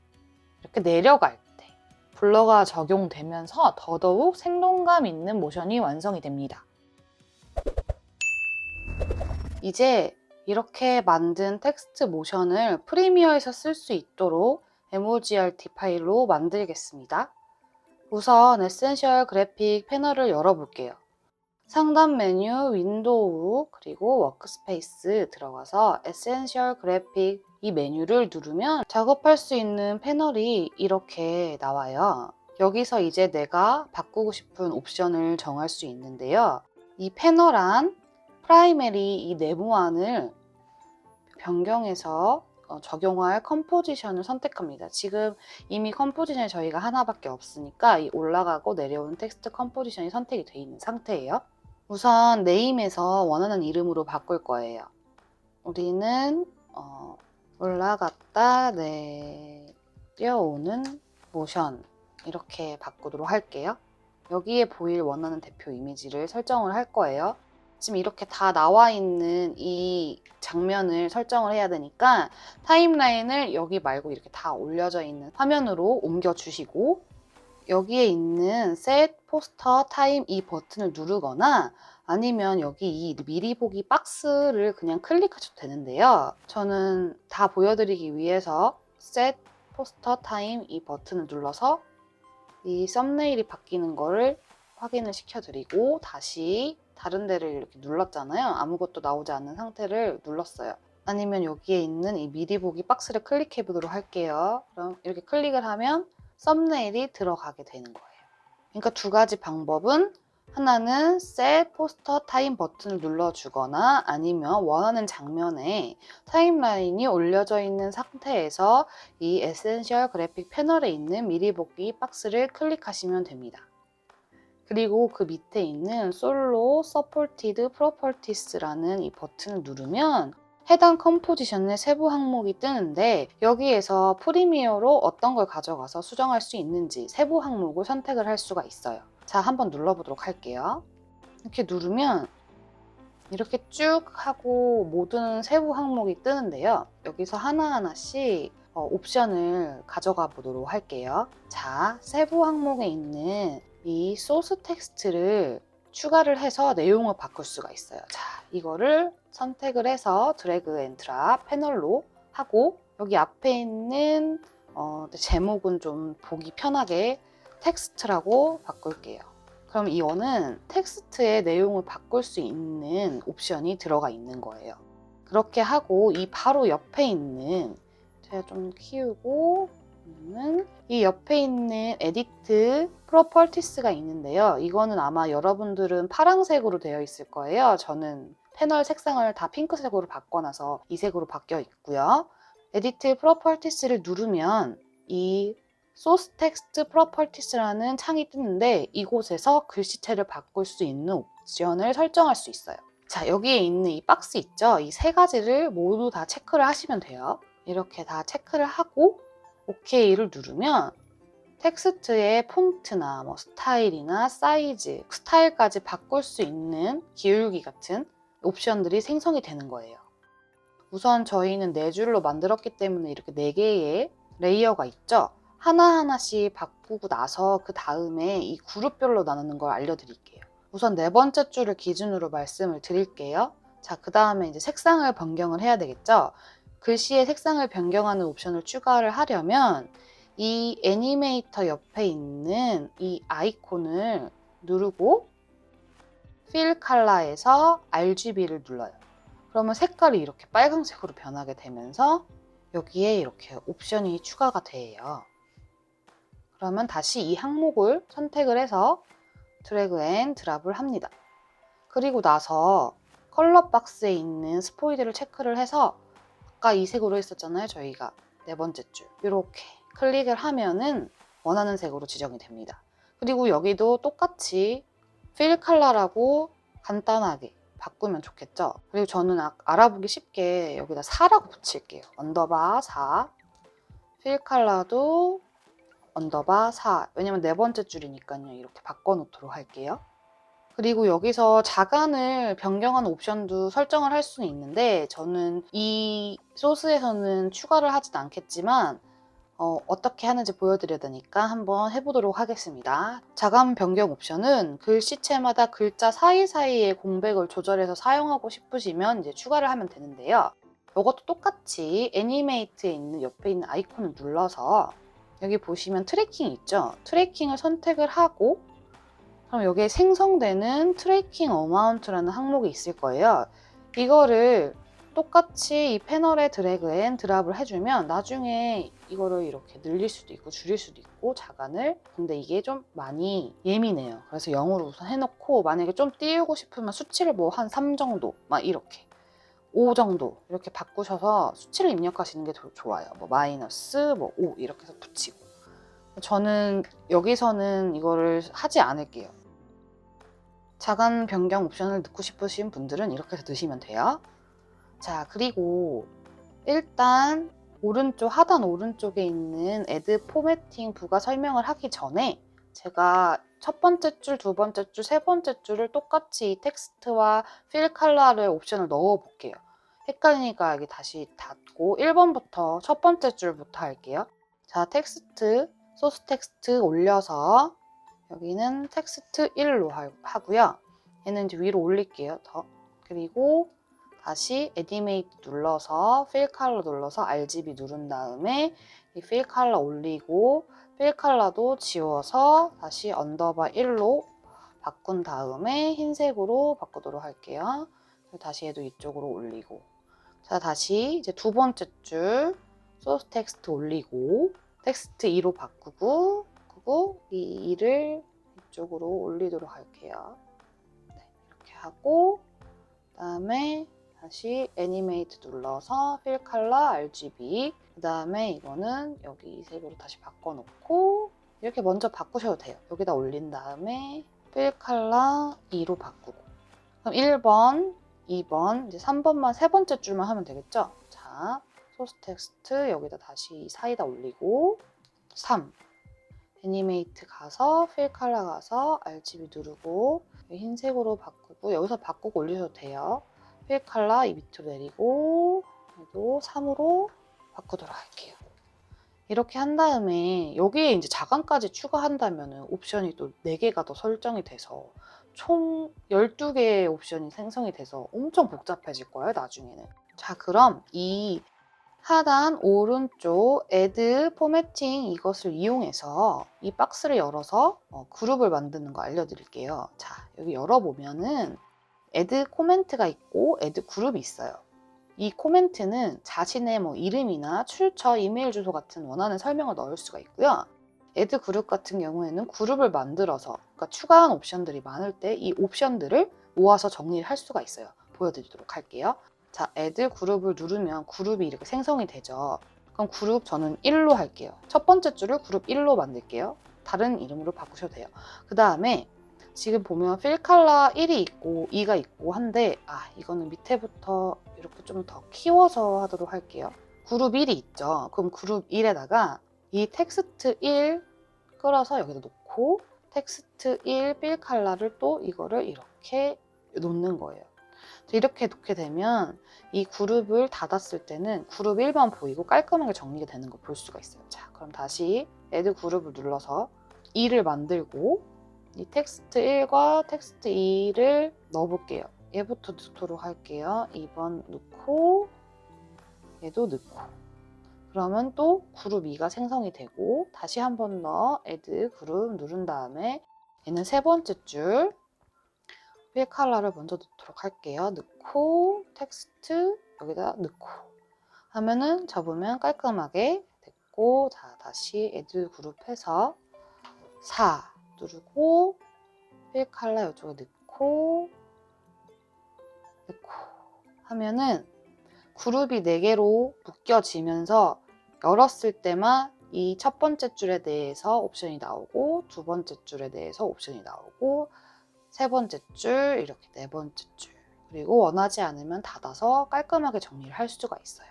이렇게 내려갈 때 블러가 적용되면서 더더욱 생동감 있는 모션이 완성이 됩니다. 이제 이렇게 만든 텍스트 모션을 프리미어에서 쓸 수 있도록 MOGRT 파일로 만들겠습니다. 우선 에센셜 그래픽 패널을 열어볼게요. 상단 메뉴, 윈도우, 그리고 워크스페이스 들어가서 에센셜 그래픽 이 메뉴를 누르면 작업할 수 있는 패널이 이렇게 나와요. 여기서 이제 내가 바꾸고 싶은 옵션을 정할 수 있는데요. 이 패널 안 프라이머리 이 네모안을 변경해서 적용할 컴포지션을 선택합니다. 지금 이미 컴포지션이 저희가 하나밖에 없으니까 이 올라가고 내려오는 텍스트 컴포지션이 선택이 되어 있는 상태예요. 우선 네임에서 원하는 이름으로 바꿀 거예요. 우리는 올라갔다 내려오는 모션 이렇게 바꾸도록 할게요. 여기에 보일 원하는 대표 이미지를 설정을 할 거예요. 지금 이렇게 다 나와 있는 이 장면을 설정을 해야 되니까 타임라인을 여기 말고 이렇게 다 올려져 있는 화면으로 옮겨 주시고 여기에 있는 Set Poster Time 이 버튼을 누르거나 아니면 여기 이 미리 보기 박스를 그냥 클릭하셔도 되는데요. 저는 다 보여드리기 위해서 Set Poster Time 이 버튼을 눌러서 이 썸네일이 바뀌는 거를 확인을 시켜드리고 다시 다른 데를 이렇게 눌렀잖아요. 아무것도 나오지 않는 상태를 눌렀어요. 아니면 여기에 있는 이 미리 보기 박스를 클릭해 보도록 할게요. 그럼 이렇게 클릭을 하면 썸네일이 들어가게 되는 거예요. 그러니까 두 가지 방법은 하나는 Set Poster Time 버튼을 눌러주거나 아니면 원하는 장면에 타임라인이 올려져 있는 상태에서 이 에센셜 그래픽 패널에 있는 미리 보기 박스를 클릭하시면 됩니다. 그리고 그 밑에 있는 솔로 서포티드 프로퍼티스라는 이 버튼을 누르면 해당 컴포지션의 세부 항목이 뜨는데 여기에서 프리미어로 어떤 걸 가져가서 수정할 수 있는지 세부 항목을 선택을 할 수가 있어요. 자, 한번 눌러보도록 할게요. 이렇게 누르면 이렇게 쭉 하고 모든 세부 항목이 뜨는데요. 여기서 하나하나씩 옵션을 가져가 보도록 할게요. 자, 세부 항목에 있는 이 소스 텍스트를 추가를 해서 내용을 바꿀 수가 있어요. 자, 이거를 선택을 해서 드래그 앤 드랍 패널로 하고 여기 앞에 있는 제목은 좀 보기 편하게 텍스트라고 바꿀게요. 그럼 이거는 텍스트의 내용을 바꿀 수 있는 옵션이 들어가 있는 거예요. 그렇게 하고 이 바로 옆에 있는 제가 좀 키우고 이 옆에 있는 에디트 프로퍼티스가 있는데요. 이거는 아마 여러분들은 파란색으로 되어 있을 거예요. 저는 패널 색상을 다 핑크색으로 바꿔놔서 이 색으로 바뀌어 있고요. 에디트 프로퍼티스를 누르면 이 소스 텍스트 프로퍼티스라는 창이 뜨는데 이곳에서 글씨체를 바꿀 수 있는 옵션을 설정할 수 있어요. 자, 여기에 있는 이 박스 있죠? 이 세 가지를 모두 다 체크를 하시면 돼요. 이렇게 다 체크를 하고 OK를 누르면 텍스트의 폰트나 스타일이나 사이즈, 스타일까지 바꿀 수 있는 기울기 같은 옵션들이 생성이 되는 거예요. 우선 저희는 4줄로 만들었기 때문에 이렇게 4개의 레이어가 있죠. 하나하나씩 바꾸고 나서 그 다음에 이 그룹별로 나누는 걸 알려드릴게요. 우선 4번째 줄을 기준으로 말씀을 드릴게요. 자, 그 다음에 이제 색상을 변경을 해야 되겠죠. 글씨의 색상을 변경하는 옵션을 추가를 하려면 이 애니메이터 옆에 있는 이 아이콘을 누르고 필 컬러에서 RGB를 눌러요. 그러면 색깔이 이렇게 빨간색으로 변하게 되면서 여기에 이렇게 옵션이 추가가 돼요. 그러면 다시 이 항목을 선택을 해서 드래그 앤 드랍을 합니다. 그리고 나서 컬러 박스에 있는 스포이드를 체크를 해서 아까 이 색으로 했었잖아요. 저희가 4번째 줄 이렇게 클릭을 하면은 원하는 색으로 지정이 됩니다. 그리고 여기도 똑같이 필 컬러라고 간단하게 바꾸면 좋겠죠. 그리고 저는 알아보기 쉽게 여기다 4라고 붙일게요. 언더바 4 필 컬러도 언더바 4 왜냐면 4번째 줄이니까요. 이렇게 바꿔놓도록 할게요. 그리고 여기서 자간을 변경하는 옵션도 설정을 할 수는 있는데 저는 이 소스에서는 추가를 하진 않겠지만 어떻게 하는지 보여드려야 되니까 한번 해보도록 하겠습니다. 자감 변경 옵션은 글씨체마다 글자 사이사이에 공백을 조절해서 사용하고 싶으시면 이제 추가를 하면 되는데요. 이것도 똑같이 애니메이트에 있는 옆에 있는 아이콘을 눌러서 여기 보시면 트래킹 있죠? 트래킹을 선택을 하고 그럼 여기에 생성되는 트래킹 어마운트라는 항목이 있을 거예요. 이거를 똑같이 이 패널에 드래그 앤 드랍을 해주면 나중에 이거를 이렇게 늘릴 수도 있고 줄일 수도 있고 자간을. 근데 이게 좀 많이 예민해요. 그래서 0으로 우선 해놓고 만약에 좀 띄우고 싶으면 수치를 뭐 한 3 정도 막 이렇게 5 정도 이렇게 바꾸셔서 수치를 입력하시는 게 좋아요. 뭐 마이너스 뭐 5 이렇게 해서 붙이고. 저는 여기서는 이거를 하지 않을게요. 자간 변경 옵션을 넣고 싶으신 분들은 이렇게 해서 넣으시면 돼요. 자, 그리고 일단 하단 오른쪽에 있는 Add 포매팅 부가 설명을 하기 전에 제가 첫 번째 줄, 두 번째 줄, 세 번째 줄을 똑같이 이 텍스트와 필 컬러를 옵션을 넣어 볼게요. 헷갈리니까 여기 다시 닫고 1번부터 첫 번째 줄부터 할게요. 자, 텍스트, 소스 텍스트 올려서 여기는 텍스트 1로 하고요. 얘는 이제 위로 올릴게요. 더. 그리고 다시 애니메이트 눌러서 필 컬러 눌러서 RGB 누른 다음에 이 필 컬러 올리고 필 컬러도 지워서 다시 언더바 1로 바꾼 다음에 흰색으로 바꾸도록 할게요. 다시 얘도 이쪽으로 올리고. 자, 다시 이제 두 번째 줄 소스 텍스트 올리고 텍스트 2로 바꾸고 그리고 이 2를 이쪽으로 올리도록 할게요. 네, 이렇게 하고 그다음에 다시 애니메이트 눌러서 필 컬러 RGB 그 다음에 이거는 여기 이 색으로 다시 바꿔놓고 이렇게 먼저 바꾸셔도 돼요. 여기다 올린 다음에 필 컬러 2로 바꾸고 그럼 1번, 2번, 이제 3번만 세 번째 줄만 하면 되겠죠? 자, 소스 텍스트 여기다 다시 사이다 올리고 3 애니메이트 가서 필 컬러 가서 RGB 누르고 흰색으로 바꾸고 여기서 바꾸고 올리셔도 돼요. 필 컬러 이 밑으로 내리고 얘도 3으로 바꾸도록 할게요. 이렇게 한 다음에 여기에 이제 자간까지 추가한다면 옵션이 또 4개가 더 설정이 돼서 총 12개의 옵션이 생성이 돼서 엄청 복잡해질 거예요, 나중에는. 자, 그럼 이 하단 오른쪽 Add 포매팅 이것을 이용해서 이 박스를 열어서 그룹을 만드는 거 알려드릴게요. 자, 여기 열어보면은 Add 코멘트가 있고 Add 그룹이 있어요. 이 코멘트는 자신의 뭐 이름이나 출처, 이메일 주소 같은 원하는 설명을 넣을 수가 있고요. Add 그룹 같은 경우에는 그룹을 만들어서 그러니까 추가한 옵션들이 많을 때 이 옵션들을 모아서 정리를 할 수가 있어요. 보여드리도록 할게요. 자, Add 그룹을 누르면 그룹이 이렇게 생성이 되죠. 그럼 그룹 저는 1로 할게요. 첫 번째 줄을 그룹 1로 만들게요. 다른 이름으로 바꾸셔도 돼요. 그 다음에 지금 보면 필 컬러 1이 있고 2가 있고 한데 이거는 밑에부터 이렇게 좀 더 키워서 하도록 할게요. 그룹 1이 있죠. 그럼 그룹 1에다가 이 텍스트 1 끌어서 여기다 놓고 텍스트 1 필 컬러를 또 이거를 이렇게 놓는 거예요. 이렇게 놓게 되면 이 그룹을 닫았을 때는 그룹 1만 보이고 깔끔하게 정리가 되는 거 볼 수가 있어요. 자, 그럼 다시 Add 그룹을 눌러서 2를 만들고 이 텍스트 1과 텍스트 2를 넣어볼게요. 얘부터 넣도록 할게요. 2번 넣고 얘도 넣고 그러면 또 그룹 2가 생성이 되고 다시 한 번 더 Add 그룹 누른 다음에 얘는 세 번째 줄 필 컬러를 먼저 넣도록 할게요. 넣고 텍스트 여기다 넣고 하면은 접으면 깔끔하게 됐고 자 다시 Add 그룹 해서 4 누르고 필 컬러 이쪽에 넣고 하면은 그룹이 4개로 묶여지면서 열었을 때만 이 첫 번째 줄에 대해서 옵션이 나오고 두 번째 줄에 대해서 옵션이 나오고 세 번째 줄 이렇게 네 번째 줄 그리고 원하지 않으면 닫아서 깔끔하게 정리를 할 수가 있어요.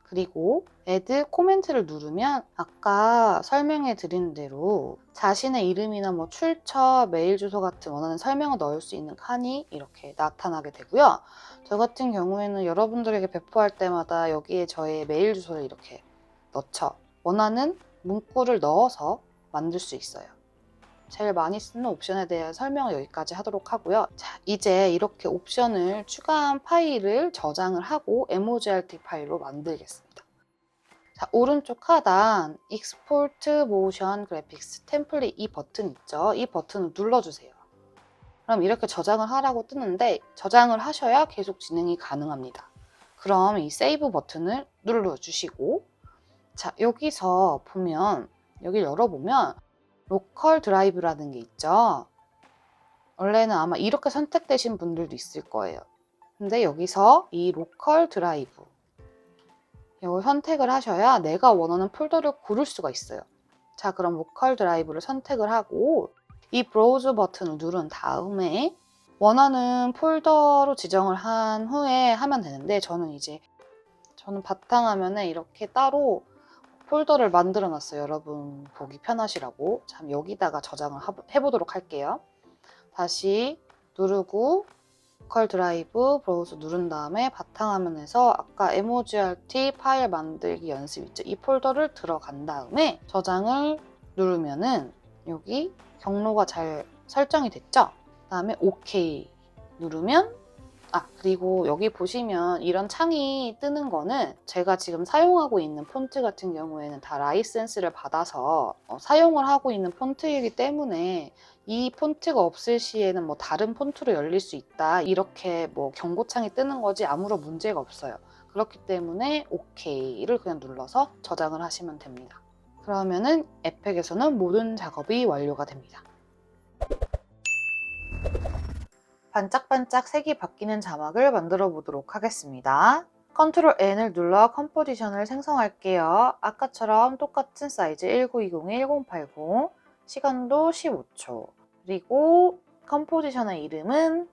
그리고 Add 코멘트를 누르면 아까 설명해 드린 대로 자신의 이름이나 뭐 출처, 메일 주소 같은 원하는 설명을 넣을 수 있는 칸이 이렇게 나타나게 되고요. 저 같은 경우에는 여러분들에게 배포할 때마다 여기에 저의 메일 주소를 이렇게 넣죠. 원하는 문구를 넣어서 만들 수 있어요. 제일 많이 쓰는 옵션에 대한 설명을 여기까지 하도록 하고요. 자, 이제 이렇게 옵션을 추가한 파일을 저장을 하고 MOGRT 파일로 만들겠습니다. 자, 오른쪽 하단 Export Motion Graphics Template 이 버튼 있죠? 이 버튼을 눌러주세요. 그럼 이렇게 저장을 하라고 뜨는데 저장을 하셔야 계속 진행이 가능합니다. 그럼 이 세이브 버튼을 눌러주시고 자, 여기서 보면 여기를 열어보면 로컬 드라이브라는 게 있죠. 원래는 아마 이렇게 선택되신 분들도 있을 거예요. 근데 여기서 이 로컬 드라이브 이걸 선택을 하셔야 내가 원하는 폴더를 고를 수가 있어요. 자, 그럼 로컬 드라이브를 선택을 하고 이 브라우저 버튼을 누른 다음에 원하는 폴더로 지정을 한 후에 하면 되는데 저는 바탕화면에 이렇게 따로 폴더를 만들어 놨어요. 여러분 보기 편하시라고. 참 여기다가 저장을 해보도록 할게요. 다시 누르고 로컬 드라이브 브라우저 누른 다음에 바탕화면에서 아까 MOGRT 파일 만들기 연습 있죠? 이 폴더를 들어간 다음에 저장을 누르면은 여기 경로가 잘 설정이 됐죠? 그 다음에 OK 누르면 그리고 여기 보시면 이런 창이 뜨는 거는 제가 지금 사용하고 있는 폰트 같은 경우에는 다 라이센스를 받아서 사용을 하고 있는 폰트이기 때문에 이 폰트가 없을 시에는 뭐 다른 폰트로 열릴 수 있다 이렇게 뭐 경고창이 뜨는 거지 아무런 문제가 없어요. 그렇기 때문에 OK를 그냥 눌러서 저장을 하시면 됩니다. 그러면은 에펙에서는 모든 작업이 완료가 됩니다. 반짝반짝 색이 바뀌는 자막을 만들어 보도록 하겠습니다. 컨트롤 N을 눌러 컴포지션을 생성할게요. 아까처럼 똑같은 사이즈 1920-1080, 시간도 15초. 그리고 컴포지션의 이름은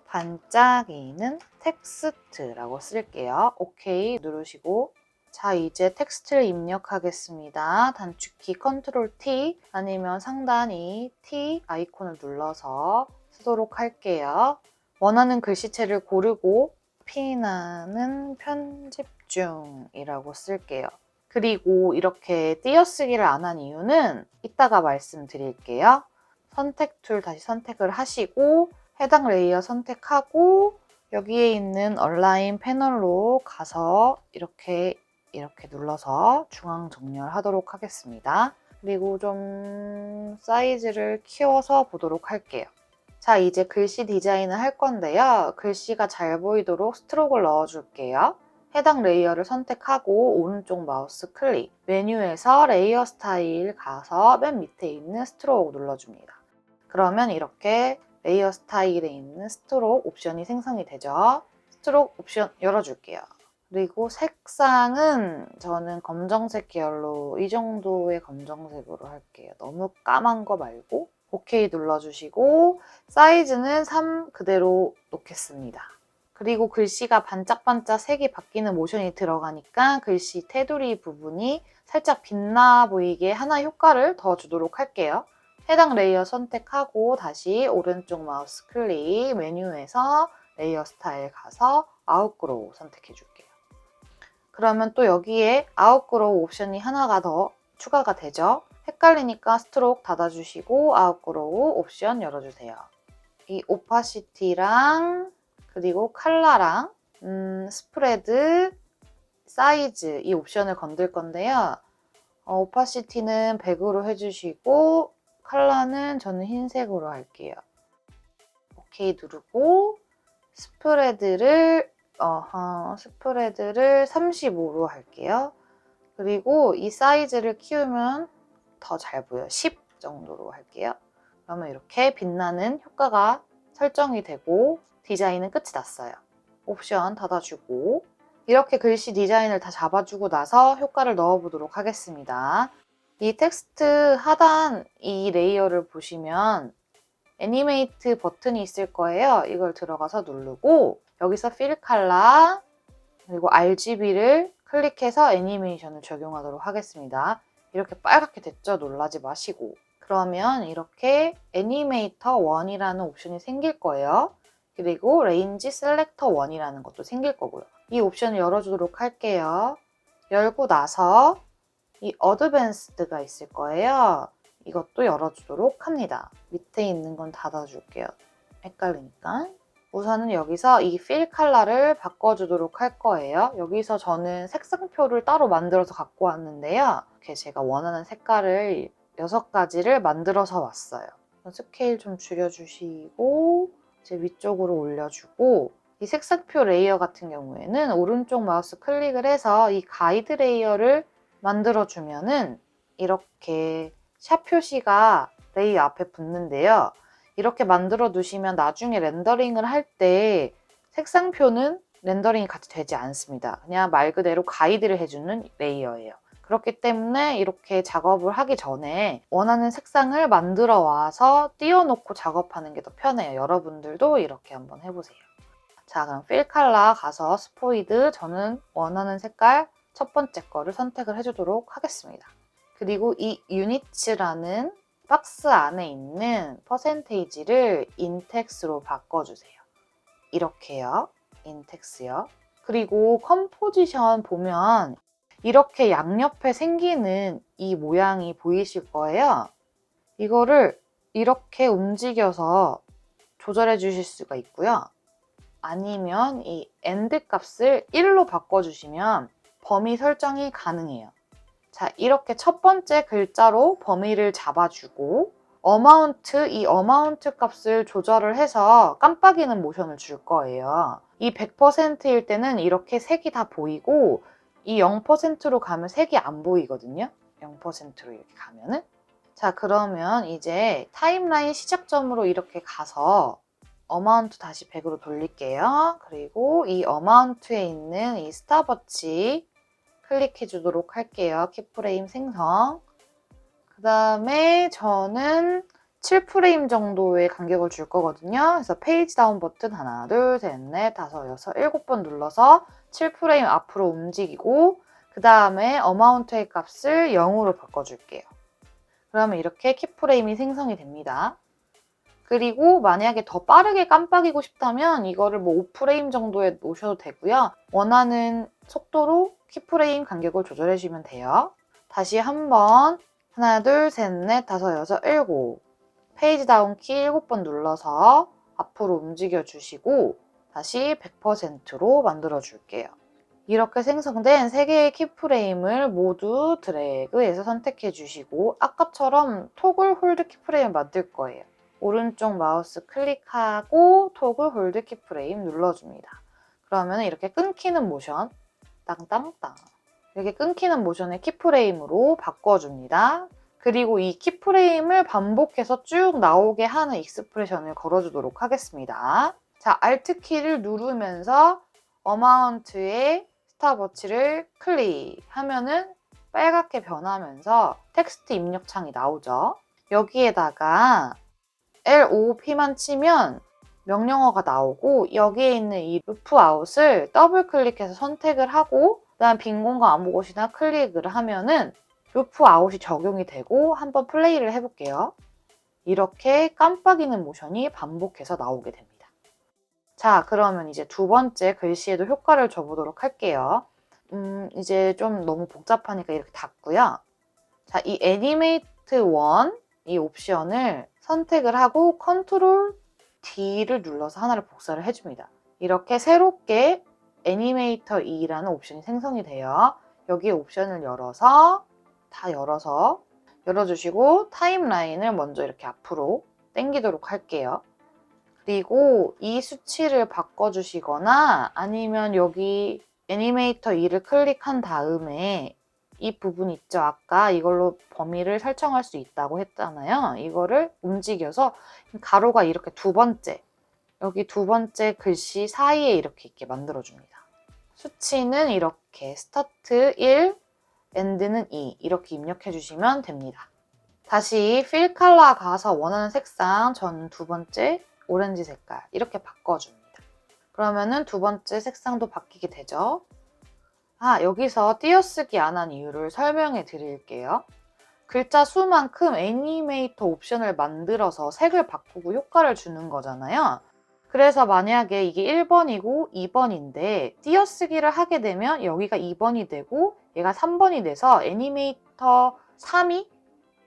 반짝이는 텍스트라고 쓸게요. OK 누르시고 자, 이제 텍스트를 입력하겠습니다. 단축키 컨트롤 T 아니면 상단이 T 아이콘을 눌러서 쓰도록 할게요. 원하는 글씨체를 고르고 피나는 편집 중이라고 쓸게요. 그리고 이렇게 띄어쓰기를 안 한 이유는 이따가 말씀드릴게요. 선택 툴 다시 선택을 하시고 해당 레이어 선택하고 여기에 있는 얼라인 패널로 가서 이렇게 눌러서 중앙 정렬하도록 하겠습니다. 그리고 좀 사이즈를 키워서 보도록 할게요. 자, 이제 글씨 디자인을 할 건데요. 글씨가 잘 보이도록 스트로크를 넣어줄게요. 해당 레이어를 선택하고 오른쪽 마우스 클릭, 메뉴에서 레이어 스타일 가서 맨 밑에 있는 스트로크 눌러줍니다. 그러면 이렇게 레이어 스타일에 있는 스트로크 옵션이 생성이 되죠. 스트로크 옵션 열어줄게요. 그리고 색상은 저는 검정색 계열로 이 정도의 검정색으로 할게요. 너무 까만 거 말고 OK 눌러주시고 사이즈는 3 그대로 놓겠습니다. 그리고 글씨가 반짝반짝 색이 바뀌는 모션이 들어가니까 글씨 테두리 부분이 살짝 빛나 보이게 하나 효과를 더 주도록 할게요. 해당 레이어 선택하고 다시 오른쪽 마우스 클릭 메뉴에서 레이어 스타일 가서 아웃그로우 선택해 줄게요. 그러면 또 여기에 아웃그로우 옵션이 하나가 더 추가가 되죠. 헷갈리니까 스트로크 닫아주시고 아웃그로우 옵션 열어주세요. 이 오파시티랑 그리고 컬러랑 스프레드, 사이즈 이 옵션을 건들 건데요. 오파시티는 100으로 해주시고 컬러는 저는 흰색으로 할게요. OK 누르고 스프레드를 35로 할게요. 그리고 이 사이즈를 키우면 더 잘 보여요. 10 정도로 할게요. 그러면 이렇게 빛나는 효과가 설정이 되고 디자인은 끝이 났어요. 옵션 닫아주고 이렇게 글씨 디자인을 다 잡아주고 나서 효과를 넣어보도록 하겠습니다. 이 텍스트 하단 이 레이어를 보시면 애니메이트 버튼이 있을 거예요. 이걸 들어가서 누르고 여기서 필 컬러 그리고 RGB를 클릭해서 애니메이션을 적용하도록 하겠습니다. 이렇게 빨갛게 됐죠? 놀라지 마시고. 그러면 이렇게 애니메이터 1이라는 옵션이 생길 거예요. 그리고 레인지 셀렉터 1이라는 것도 생길 거고요. 이 옵션을 열어주도록 할게요. 열고 나서 이 어드밴스드가 있을 거예요. 이것도 열어주도록 합니다. 밑에 있는 건 닫아줄게요. 헷갈리니까. 우선은 여기서 이 필 컬러를 바꿔주도록 할 거예요. 여기서 저는 색상표를 따로 만들어서 갖고 왔는데요. 이렇게 제가 원하는 색깔을 6가지를 만들어서 왔어요. 스케일 좀 줄여주시고 이제 위쪽으로 올려주고 이 색상표 레이어 같은 경우에는 오른쪽 마우스 클릭을 해서 이 가이드 레이어를 만들어주면은 이렇게 샵 표시가 레이어 앞에 붙는데요. 이렇게 만들어 두시면 나중에 렌더링을 할 때 색상표는 렌더링이 같이 되지 않습니다. 그냥 말 그대로 가이드를 해주는 레이어예요. 그렇기 때문에 이렇게 작업을 하기 전에 원하는 색상을 만들어 와서 띄워놓고 작업하는 게 더 편해요. 여러분들도 이렇게 한번 해보세요. 자, 그럼 필 컬러 가서 스포이드, 저는 원하는 색깔 첫 번째 거를 선택을 해주도록 하겠습니다. 그리고 이 유니츠라는 박스 안에 있는 퍼센테이지를 인텍스로 바꿔주세요. 이렇게요. 인텍스요. 그리고 컴포지션 보면 이렇게 양옆에 생기는 이 모양이 보이실 거예요. 이거를 이렇게 움직여서 조절해 주실 수가 있고요. 아니면 이 end 값을 1로 바꿔주시면 범위 설정이 가능해요. 자, 이렇게 첫 번째 글자로 범위를 잡아주고 이 어마운트 값을 조절을 해서 깜빡이는 모션을 줄 거예요. 이 100%일 때는 이렇게 색이 다 보이고 이 0%로 가면 색이 안 보이거든요. 0%로 이렇게 가면은. 자, 그러면 이제 타임라인 시작점으로 이렇게 가서 어마운트 다시 100으로 돌릴게요. 그리고 이 어마운트에 있는 이 스탑워치 클릭해 주도록 할게요. 키프레임 생성. 그 다음에 저는 7프레임 정도의 간격을 줄 거거든요. 그래서 페이지 다운 버튼 하나, 둘, 셋, 넷, 다섯, 여섯, 7번 눌러서 7프레임 앞으로 움직이고 그 다음에 어마운트의 값을 0으로 바꿔줄게요. 그러면 이렇게 키프레임이 생성이 됩니다. 그리고 만약에 더 빠르게 깜빡이고 싶다면 이거를 뭐 5프레임 정도에 놓으셔도 되고요. 원하는 속도로 키프레임 간격을 조절해 주시면 돼요. 다시 한번 하나, 둘, 셋, 넷, 다섯, 여섯, 7 페이지 다운 키 7번 눌러서 앞으로 움직여 주시고 다시 100%로 만들어 줄게요. 이렇게 생성된 3개의 키프레임을 모두 드래그해서 선택해 주시고 아까처럼 토글 홀드 키프레임을 만들 거예요. 오른쪽 마우스 클릭하고 토글 홀드 키프레임 눌러줍니다. 그러면 이렇게 끊기는 모션, 땅땅땅 이렇게 끊기는 모션의 키프레임으로 바꿔줍니다. 그리고 이 키프레임을 반복해서 쭉 나오게 하는 익스프레션을 걸어주도록 하겠습니다. 자, Alt 키를 누르면서 어마운트의 스탑워치를 클릭하면은 빨갛게 변하면서 텍스트 입력 창이 나오죠. 여기에다가 LOP만 치면 명령어가 나오고 여기에 있는 이 루프 아웃을 더블 클릭해서 선택을 하고 그다음 빈 공간 아무 곳이나 클릭을 하면은 루프 아웃이 적용이 되고 한번 플레이를 해볼게요. 이렇게 깜빡이는 모션이 반복해서 나오게 됩니다. 자, 그러면 이제 두 번째 글씨에도 효과를 줘보도록 할게요. 이제 좀 너무 복잡하니까 이렇게 닫고요. 자, 이 애니메이트 1 이 옵션을 선택을 하고 컨트롤 D를 눌러서 하나를 복사를 해줍니다. 이렇게 새롭게 애니메이터 2라는 옵션이 생성이 돼요. 여기 옵션을 열어주시고 타임라인을 먼저 이렇게 앞으로 당기도록 할게요. 그리고 이 수치를 바꿔주시거나 아니면 여기 애니메이터 2를 클릭한 다음에 이 부분 있죠? 아까 이걸로 범위를 설정할 수 있다고 했잖아요. 이거를 움직여서 가로가 이렇게 여기 두 번째 글씨 사이에 이렇게 있게 만들어줍니다. 수치는 이렇게 스타트 1, 엔드는 2 이렇게 입력해 주시면 됩니다. 다시 필 컬러 가서 원하는 색상, 전 두 번째 오렌지 색깔 이렇게 바꿔줍니다. 그러면은 두 번째 색상도 바뀌게 되죠. 여기서 띄어쓰기 안 한 이유를 설명해 드릴게요. 글자 수만큼 애니메이터 옵션을 만들어서 색을 바꾸고 효과를 주는 거잖아요. 그래서 만약에 이게 1번이고 2번인데 띄어쓰기를 하게 되면 여기가 2번이 되고 얘가 3번이 돼서 애니메이터 애니메이터 3이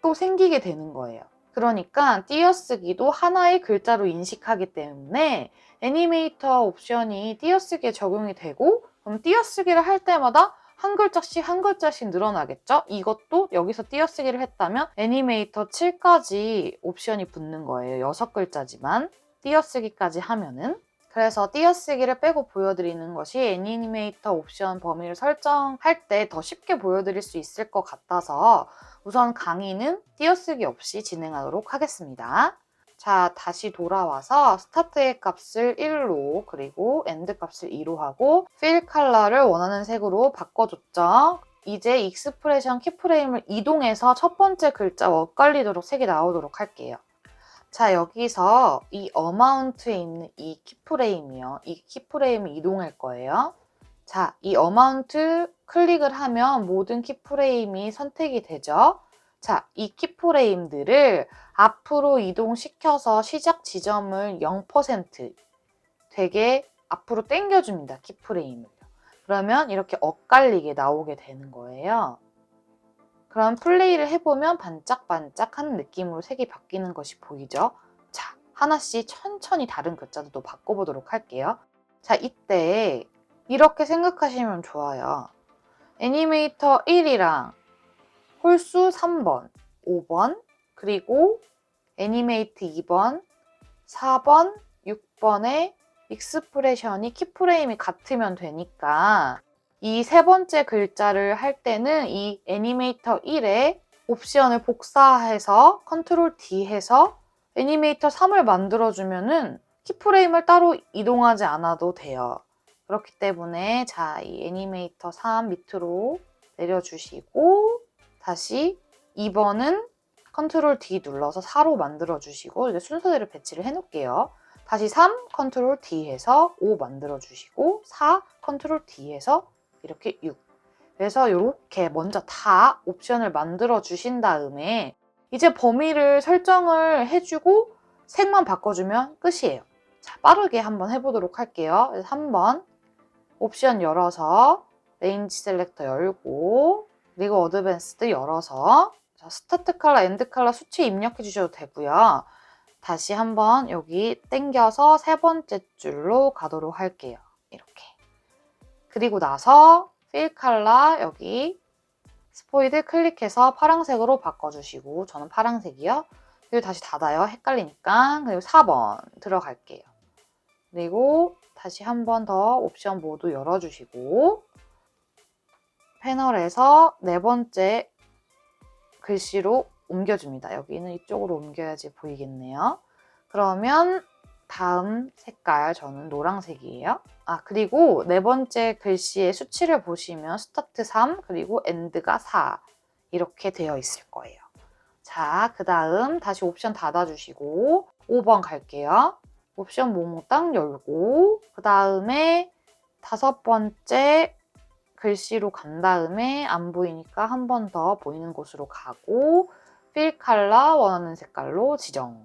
또 생기게 되는 거예요. 그러니까 띄어쓰기도 하나의 글자로 인식하기 때문에 애니메이터 옵션이 띄어쓰기에 적용이 되고, 그럼 띄어쓰기를 할 때마다 한 글자씩 한 글자씩 늘어나겠죠? 이것도 여기서 띄어쓰기를 했다면 애니메이터 7까지 옵션이 붙는 거예요. 6글자지만 띄어쓰기까지 하면은. 그래서 띄어쓰기를 빼고 보여드리는 것이 애니메이터 옵션 범위를 설정할 때 더 쉽게 보여드릴 수 있을 것 같아서 우선 강의는 띄어쓰기 없이 진행하도록 하겠습니다. 자, 다시 돌아와서 스타트의 값을 1로 그리고 엔드 값을 2로 하고 필 컬러를 원하는 색으로 바꿔줬죠. 이제 익스프레션 키프레임을 이동해서 첫 번째 글자와 엇갈리도록 색이 나오도록 할게요. 자, 여기서 이 어마운트에 있는 이 키프레임이요. 이 키프레임을 이동할 거예요. 자, 이 어마운트 클릭을 하면 모든 키프레임이 선택이 되죠. 자, 이 키프레임들을 앞으로 이동시켜서 시작 지점을 0% 되게 앞으로 당겨줍니다. 키프레임을. 그러면 이렇게 엇갈리게 나오게 되는 거예요. 그럼 플레이를 해보면 반짝반짝하는 느낌으로 색이 바뀌는 것이 보이죠? 자, 하나씩 천천히 다른 글자들도 바꿔보도록 할게요. 자, 이때 이렇게 생각하시면 좋아요. 애니메이터 1이랑 홀수 3번, 5번, 그리고 애니메이트 2번, 4번, 6번의 익스프레션이 키프레임이 같으면 되니까 이 세 번째 글자를 할 때는 이 애니메이터 1에 옵션을 복사해서 컨트롤 D 해서 애니메이터 3을 만들어주면은 키프레임을 따로 이동하지 않아도 돼요. 그렇기 때문에 자, 이 애니메이터 3 밑으로 내려주시고 다시 2번은 컨트롤 D 눌러서 4로 만들어주시고 이제 순서대로 배치를 해놓을게요. 다시 3 컨트롤 D 해서 5 만들어주시고 4 컨트롤 D 해서 이렇게 6. 그래서 이렇게 먼저 다 옵션을 만들어 주신 다음에 이제 범위를 설정을 해주고 색만 바꿔주면 끝이에요. 자, 빠르게 한번 해보도록 할게요. 그래서 한번 옵션 열어서 레인지 셀렉터 열고 그리고 어드밴스드 열어서 자, 스타트 컬러, 엔드 컬러 수치 입력해 주셔도 되고요. 다시 한번 여기 당겨서 세 번째 줄로 가도록 할게요. 이렇게. 그리고 나서 필 컬러 여기 스포이드 클릭해서 파란색으로 바꿔주시고 저는 파란색이요. 그리고 다시 닫아요. 헷갈리니까. 그리고 4번 들어갈게요. 그리고 다시 한 번 더 옵션 모두 열어주시고 패널에서 네 번째 글씨로 옮겨줍니다. 여기는 이쪽으로 옮겨야지 보이겠네요. 그러면 다음 색깔 저는 노란색이에요. 아, 그리고 네 번째 글씨의 수치를 보시면 스타트 3 그리고 엔드가 4 이렇게 되어 있을 거예요. 자, 그 다음 다시 옵션 닫아주시고 5번 갈게요. 옵션 몽땅 열고 그 다음에 다섯 번째 글씨로 간 다음에 안 보이니까 한 번 더 보이는 곳으로 가고 필 컬러 원하는 색깔로 지정.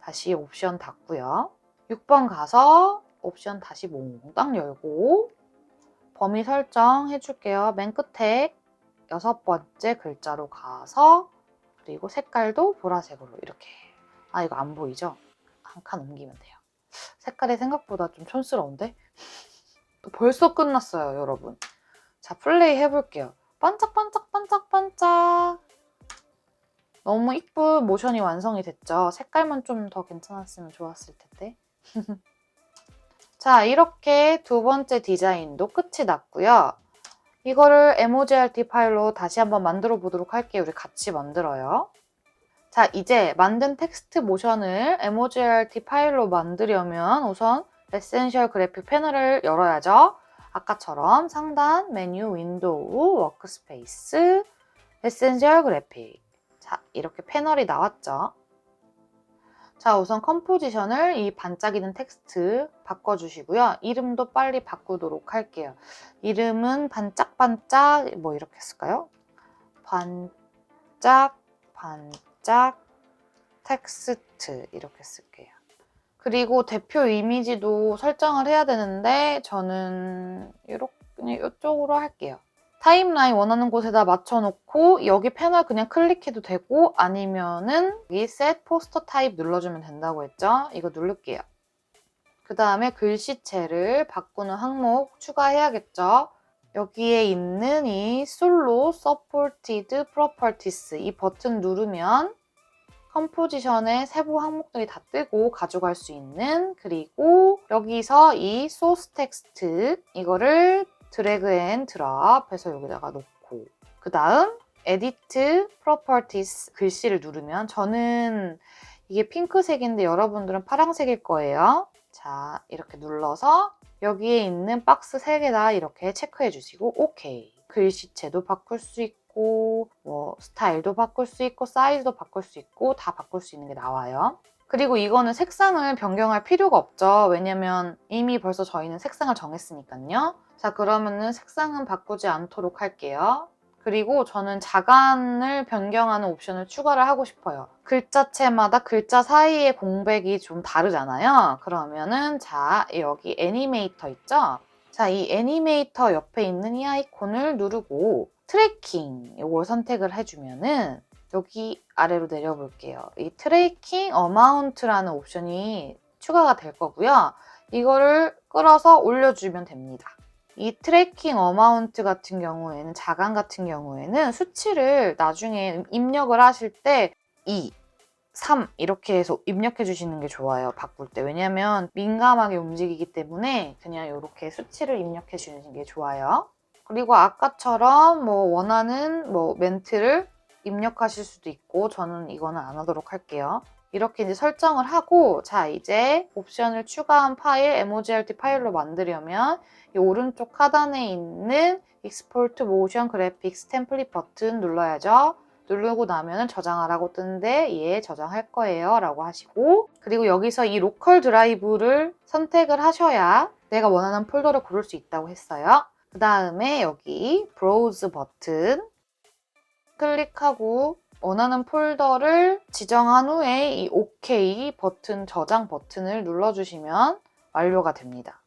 다시 옵션 닫고요. 6번 가서 옵션 다시 몽땅 열고 범위 설정 해줄게요. 맨 끝에 여섯 번째 글자로 가서 그리고 색깔도 보라색으로 이렇게. 아, 이거 안 보이죠? 한 칸 옮기면 돼요. 색깔이 생각보다 좀 촌스러운데? 벌써 끝났어요, 여러분. 자, 플레이 해볼게요. 반짝반짝반짝반짝. 너무 이쁜 모션이 완성이 됐죠? 색깔만 좀 더 괜찮았으면 좋았을 텐데. 자, 이렇게 두 번째 디자인도 끝이 났고요. 이거를 MOGRT 파일로 다시 한번 만들어 보도록 할게요. 우리 같이 만들어요. 자, 이제 만든 텍스트 모션을 MOGRT 파일로 만들려면 우선 에센셜 그래픽 패널을 열어야죠. 아까처럼 상단 메뉴 윈도우 워크스페이스 에센셜 그래픽. 자, 이렇게 패널이 나왔죠. 자, 우선 컴포지션을 이 반짝이는 텍스트 바꿔주시고요. 이름도 빨리 바꾸도록 할게요. 이름은 반짝반짝 뭐 이렇게 쓸까요? 반짝 텍스트 이렇게 쓸게요. 그리고 대표 이미지도 설정을 해야 되는데 저는 이쪽으로 할게요. 타임라인 원하는 곳에다 맞춰놓고 여기 패널 그냥 클릭해도 되고 아니면은 여기 Set Poster Type 눌러주면 된다고 했죠? 이거 누를게요. 그 다음에 글씨체를 바꾸는 항목 추가해야겠죠? 여기에 있는 이 솔로 Supported Properties 이 버튼 누르면 컴포지션의 세부 항목들이 다 뜨고 가져갈 수 있는, 그리고 여기서 이 소스 텍스트 이거를 드래그 앤 드랍 해서 여기다가 놓고, 그 다음 Edit Properties 글씨를 누르면, 저는 이게 핑크색인데 여러분들은 파란색일 거예요. 자, 이렇게 눌러서 여기에 있는 박스 3개 다 이렇게 체크해 주시고 오케이. 글씨체도 바꿀 수 있고 뭐 스타일도 바꿀 수 있고 사이즈도 바꿀 수 있고 다 바꿀 수 있는 게 나와요. 그리고 이거는 색상을 변경할 필요가 없죠. 왜냐면 이미 벌써 저희는 색상을 정했으니까요. 자, 그러면은 색상은 바꾸지 않도록 할게요. 그리고 저는 자간을 변경하는 옵션을 추가를 하고 싶어요. 글자체마다 글자 사이의 공백이 좀 다르잖아요. 그러면은 자, 여기 애니메이터 있죠? 자, 이 애니메이터 옆에 있는 이 아이콘을 누르고 트래킹 이걸 선택을 해주면은 여기 아래로 내려볼게요. 이 트래킹 어마운트라는 옵션이 추가가 될 거고요. 이거를 끌어서 올려주면 됩니다. 이 트래킹 어마운트 같은 경우에는, 자간 같은 경우에는 수치를 나중에 입력을 하실 때 2, 3 이렇게 해서 입력해 주시는 게 좋아요. 바꿀 때. 왜냐면 민감하게 움직이기 때문에 그냥 이렇게 수치를 입력해 주시는 게 좋아요. 그리고 아까처럼 뭐 원하는 뭐 멘트를 입력하실 수도 있고, 저는 이거는 안 하도록 할게요. 이렇게 이제 설정을 하고, 자, 이제 옵션을 추가한 파일, MOGRT 파일로 만들려면 이 오른쪽 하단에 있는 Export Motion Graphics Template 버튼 눌러야죠. 누르고 나면 저장하라고 뜨는데 예, 저장할 거예요 라고 하시고, 그리고 여기서 이 로컬 드라이브를 선택을 하셔야 내가 원하는 폴더를 고를 수 있다고 했어요. 그 다음에 여기 브라우즈 버튼 클릭하고 원하는 폴더를 지정한 후에 이 OK 버튼, 저장 버튼을 눌러주시면 완료가 됩니다.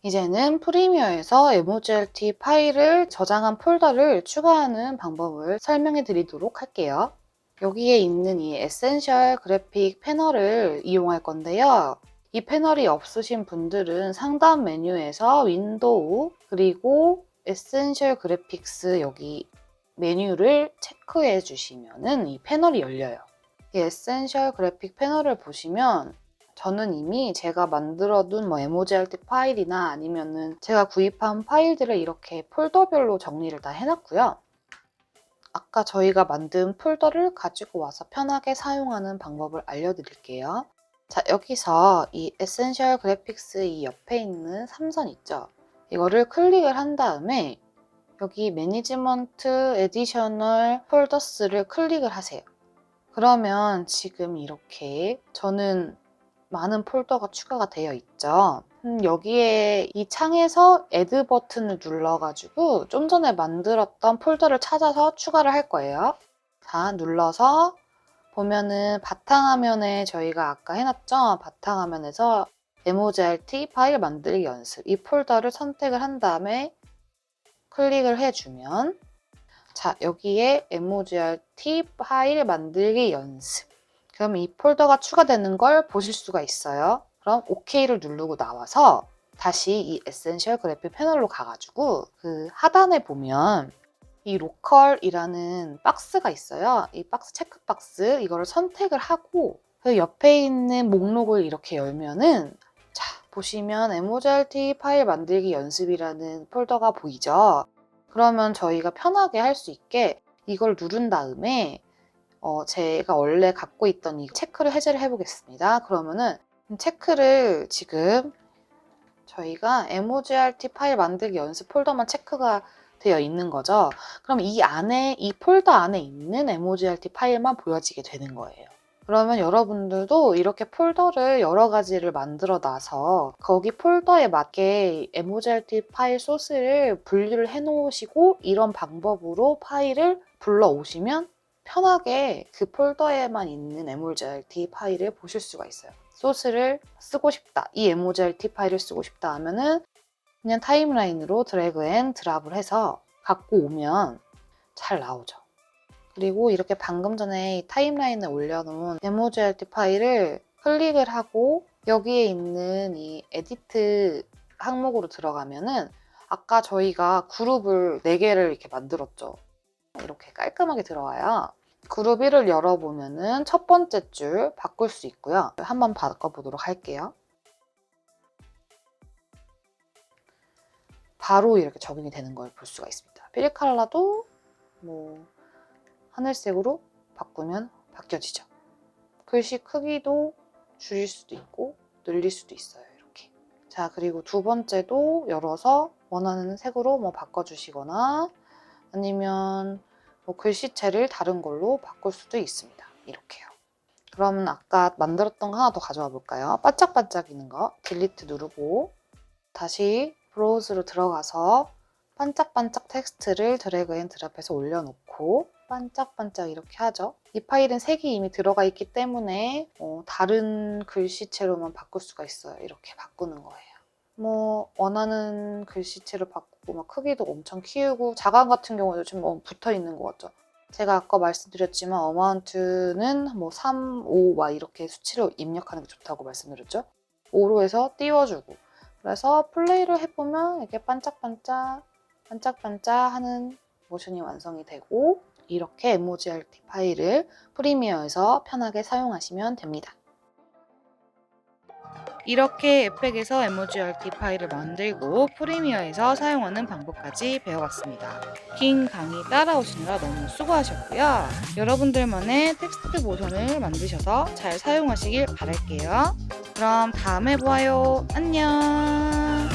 이제는 프리미어에서 MOGRT 파일을 저장한 폴더를 추가하는 방법을 설명해 드리도록 할게요. 여기에 있는 이 에센셜 그래픽 패널을 이용할 건데요. 이 패널이 없으신 분들은 상단 메뉴에서 윈도우 그리고 에센셜 그래픽스 여기 메뉴를 체크해 주시면은 이 패널이 열려요. 이 에센셜 그래픽 패널을 보시면 저는 이미 제가 만들어둔 뭐 MOGRT 파일이나 아니면은 제가 구입한 파일들을 이렇게 폴더별로 정리를 다 해놨고요. 아까 저희가 만든 폴더를 가지고 와서 편하게 사용하는 방법을 알려드릴게요. 자, 여기서 이 에센셜 그래픽스 이 옆에 있는 3선 있죠? 이거를 클릭을 한 다음에 여기 매니지먼트 에디셔널 폴더스를 클릭을 하세요. 그러면 지금 이렇게 저는 많은 폴더가 추가가 되어 있죠. 여기에 이 창에서 Add 버튼을 눌러가지고 좀 전에 만들었던 폴더를 찾아서 추가를 할 거예요. 자, 눌러서 보면은 바탕화면에 저희가 아까 해놨죠? 바탕화면에서 MOGRT 파일 만들기 연습 이 폴더를 선택을 한 다음에 클릭을 해주면 자, 여기에 MOGRT 파일 만들기 연습 그럼 이 폴더가 추가되는 걸 보실 수가 있어요. 그럼 OK를 누르고 나와서 다시 이 에센셜 그래픽 패널로 가가지고 그 하단에 보면 이 로컬이라는 박스가 있어요. 이 박스 체크박스 이거를 선택을 하고 그 옆에 있는 목록을 이렇게 열면은 자, 보시면 MOGRT 파일 만들기 연습이라는 폴더가 보이죠? 그러면 저희가 편하게 할 수 있게 이걸 누른 다음에 제가 원래 갖고 있던 이 체크를 해제를 해보겠습니다. 그러면은 체크를 지금 저희가 MOGRT 파일 만들기 연습 폴더만 체크가 되어 있는 거죠. 그럼 이 안에, 이 폴더 안에 있는 MOGRT 파일만 보여지게 되는 거예요. 그러면 여러분들도 이렇게 폴더를 여러 가지를 만들어 놔서 거기 폴더에 맞게 MOGRT 파일 소스를 분류를 해 놓으시고 이런 방법으로 파일을 불러 오시면 편하게 그 폴더에만 있는 MOGRT 파일을 보실 수가 있어요. 소스를 쓰고 싶다, 이 MOGRT 파일을 쓰고 싶다 하면은 그냥 타임라인으로 드래그 앤 드랍을 해서 갖고 오면 잘 나오죠. 그리고 이렇게 방금 전에 타임라인에 올려놓은 에모지알티 파일을 클릭을 하고 여기에 있는 이 에디트 항목으로 들어가면은 아까 저희가 그룹을 4개를 이렇게 만들었죠. 이렇게 깔끔하게 들어와요. 그룹 1을 열어보면은 첫 번째 줄 바꿀 수 있고요. 한번 바꿔보도록 할게요. 바로 이렇게 적용이 되는 걸 볼 수가 있습니다. 필 컬러도 뭐 하늘색으로 바꾸면 바뀌어지죠. 글씨 크기도 줄일 수도 있고 늘릴 수도 있어요. 이렇게. 자, 그리고 두 번째도 열어서 원하는 색으로 뭐 바꿔주시거나 아니면 뭐 글씨체를 다른 걸로 바꿀 수도 있습니다. 이렇게요. 그러면 아까 만들었던 거 하나 더 가져와 볼까요? 반짝반짝이는 거 딜리트 누르고 다시 브로우즈로 들어가서 반짝반짝 텍스트를 드래그 앤 드랍해서 올려놓고 반짝반짝 이렇게 하죠. 이 파일은 색이 이미 들어가 있기 때문에 다른 글씨체로만 바꿀 수가 있어요. 이렇게 바꾸는 거예요. 뭐 원하는 글씨체로 바꾸고 막 크기도 엄청 키우고 자강 같은 경우도 좀 너무 붙어 있는 것 같죠. 제가 아까 말씀드렸지만 어마운트는 뭐 3, 5 막 이렇게 수치로 입력하는 게 좋다고 말씀드렸죠. 5로 해서 띄워주고 그래서 플레이를 해보면 이렇게 반짝반짝 하는 모션이 완성이 되고 이렇게 에모지알티 파일을 프리미어에서 편하게 사용하시면 됩니다. 이렇게 앱팩에서 에모지알티 파일을 만들고 프리미어에서 사용하는 방법까지 배워봤습니다. 긴 강의 따라오시느라 너무 수고하셨고요. 여러분들만의 텍스트 모션을 만드셔서 잘 사용하시길 바랄게요. 그럼 다음에 보아요. 안녕.